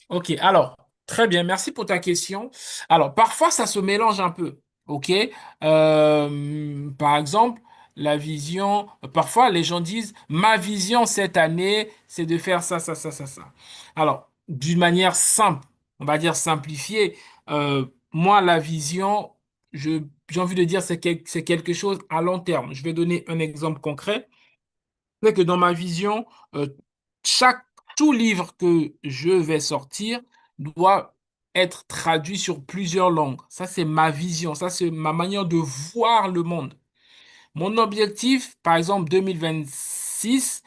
ok, alors, très bien, merci pour ta question. Alors, parfois ça se mélange un peu, ok? Par exemple, la vision, parfois les gens disent, ma vision cette année, c'est de faire ça. Alors, d'une manière simple, on va dire simplifiée, moi, la vision, j'ai envie de dire, c'est quelque chose à long terme. Je vais donner un exemple concret. C'est que dans ma vision, euh, chaque, tout livre que je vais sortir doit être traduit sur plusieurs langues. Ça, c'est ma vision. Ça, c'est ma manière de voir le monde. Mon objectif, par exemple, 2026,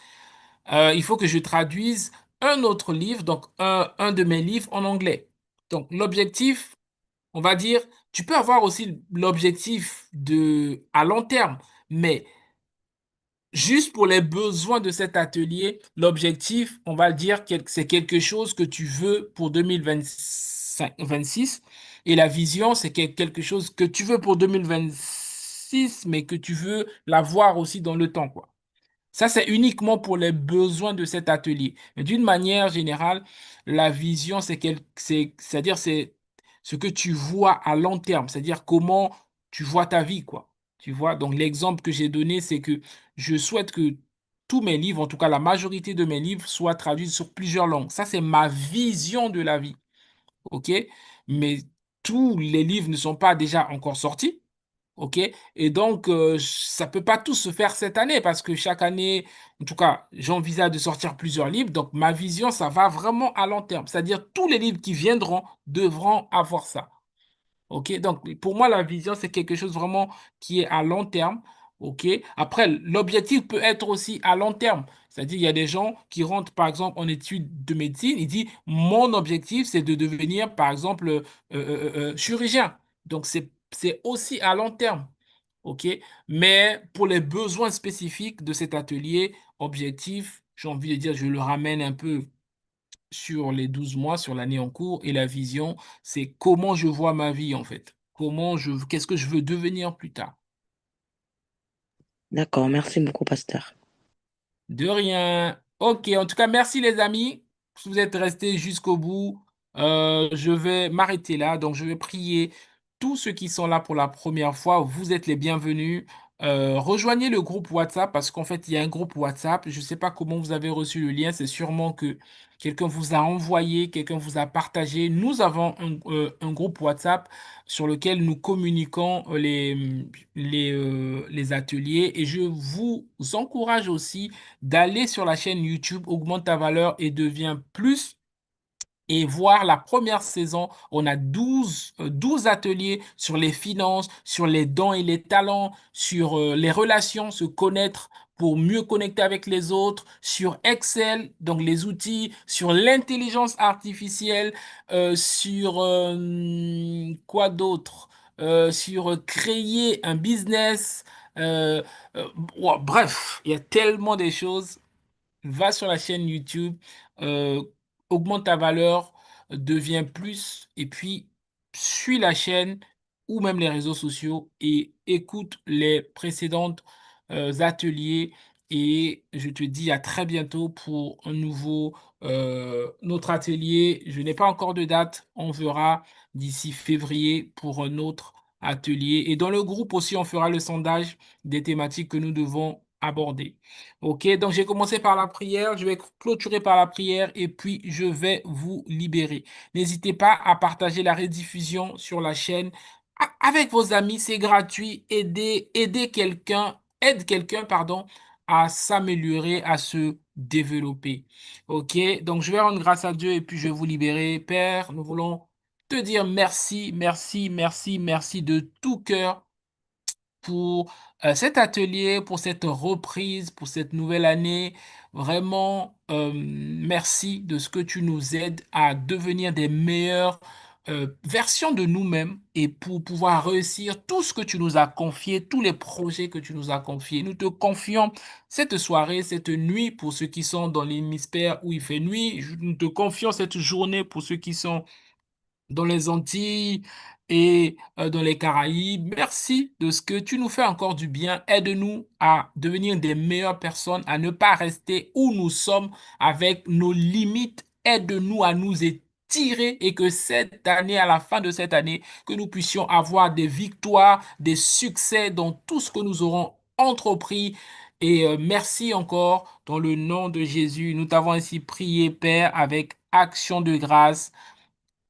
il faut que je traduise un autre livre, donc un de mes livres en anglais. Donc, l'objectif, on va dire, tu peux avoir aussi l'objectif à long terme, mais juste pour les besoins de cet atelier, l'objectif, on va dire que c'est quelque chose que tu veux pour 2026 et la vision, c'est quelque chose que tu veux pour 2026, mais que tu veux l'avoir aussi dans le temps, quoi. Ça, c'est uniquement pour les besoins de cet atelier. Mais d'une manière générale, la vision, c'est-à-dire c'est ce que tu vois à long terme, c'est-à-dire comment tu vois ta vie, quoi. Tu vois, donc l'exemple que j'ai donné, c'est que je souhaite que tous mes livres, en tout cas la majorité de mes livres, soient traduits sur plusieurs langues. Ça, c'est ma vision de la vie, OK? Mais tous les livres ne sont pas déjà encore sortis. OK? Et donc, ça peut pas tout se faire cette année parce que chaque année, en tout cas, j'envisage de sortir plusieurs livres. Donc, ma vision, ça va vraiment à long terme. C'est-à-dire, tous les livres qui viendront devront avoir ça. OK? Donc, pour moi, la vision, c'est quelque chose vraiment qui est à long terme. OK? Après, l'objectif peut être aussi à long terme. C'est-à-dire, il y a des gens qui rentrent, par exemple, en études de médecine. Ils disent, mon objectif, c'est de devenir, par exemple, chirurgien. Donc, c'est aussi à long terme. OK? Mais pour les besoins spécifiques de cet atelier, objectif, j'ai envie de dire, je le ramène un peu sur les 12 mois, sur l'année en cours, et la vision, c'est comment je vois ma vie en fait. Qu'est-ce que je veux devenir plus tard. D'accord, merci beaucoup, pasteur. De rien. Ok, en tout cas, merci les amis. Si vous êtes restés jusqu'au bout, je vais m'arrêter là. Donc, je vais prier tous ceux qui sont là pour la première fois. Vous êtes les bienvenus. rejoignez le groupe WhatsApp parce qu'en fait, il y a un groupe WhatsApp. Je ne sais pas comment vous avez reçu le lien. C'est sûrement que quelqu'un vous a envoyé, quelqu'un vous a partagé. Nous avons un groupe WhatsApp sur lequel nous communiquons les ateliers. Et je vous encourage aussi d'aller sur la chaîne YouTube Augmente ta valeur et deviens plus et voir la première saison. On a 12 ateliers sur les finances, sur les dons et les talents, sur les relations, se connaître pour mieux connecter avec les autres, sur Excel, donc les outils, sur l'intelligence artificielle, sur quoi d'autre? Sur créer un business. euh, Bref, il y a tellement de choses. Va sur la chaîne YouTube, euh, augmente ta valeur, deviens plus, et puis suis la chaîne ou même les réseaux sociaux et écoute les précédentes ateliers. Et je te dis à très bientôt pour un nouveau notre atelier. Je n'ai pas encore de date. On verra d'ici février pour un autre atelier. Et dans le groupe aussi, on fera le sondage des thématiques que nous devons aborder. Ok, donc j'ai commencé par la prière, je vais clôturer par la prière et puis je vais vous libérer. N'hésitez pas à partager la rediffusion sur la chaîne avec vos amis, c'est gratuit. Aide quelqu'un, pardon, à s'améliorer, à se développer. Ok, donc je vais rendre grâce à Dieu et puis je vais vous libérer. Père, nous voulons te dire merci, merci, merci, merci de tout cœur pour cet atelier, pour cette reprise, pour cette nouvelle année. Vraiment, merci de ce que tu nous aides à devenir des meilleures versions de nous-mêmes et pour pouvoir réussir tout ce que tu nous as confié, tous les projets que tu nous as confiés. Nous te confions cette soirée, cette nuit pour ceux qui sont dans l'hémisphère où il fait nuit. Nous te confions cette journée pour ceux qui sont dans les Antilles et dans les Caraïbes. Merci de ce que tu nous fais encore du bien. Aide-nous à devenir des meilleures personnes, à ne pas rester où nous sommes avec nos limites. Aide-nous à nous étirer et que cette année, à la fin de cette année, que nous puissions avoir des victoires, des succès dans tout ce que nous aurons entrepris. Et merci encore dans le nom de Jésus. Nous t'avons ainsi prié, Père, avec action de grâce.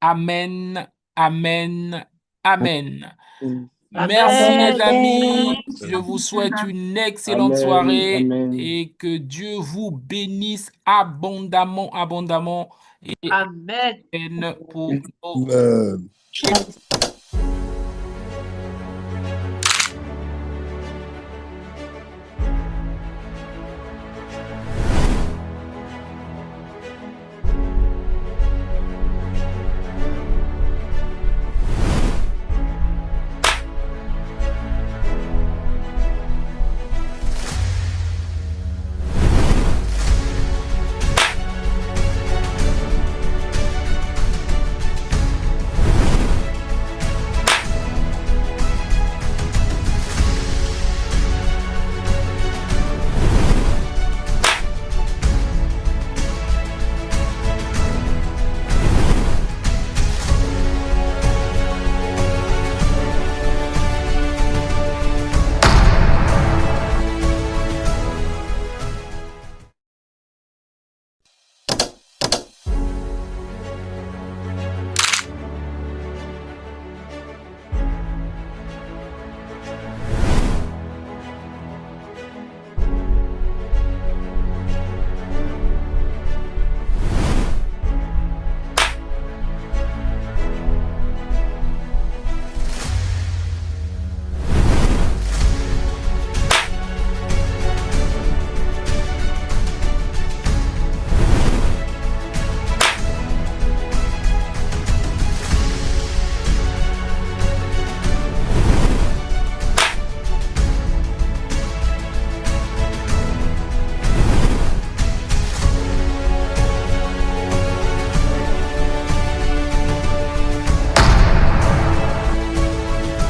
Amen, amen, amen. Merci les Amen. Amen. amis. Je vous souhaite une excellente Amen. soirée Amen. et que Dieu vous bénisse abondamment, abondamment et Amen. pour nos Amen.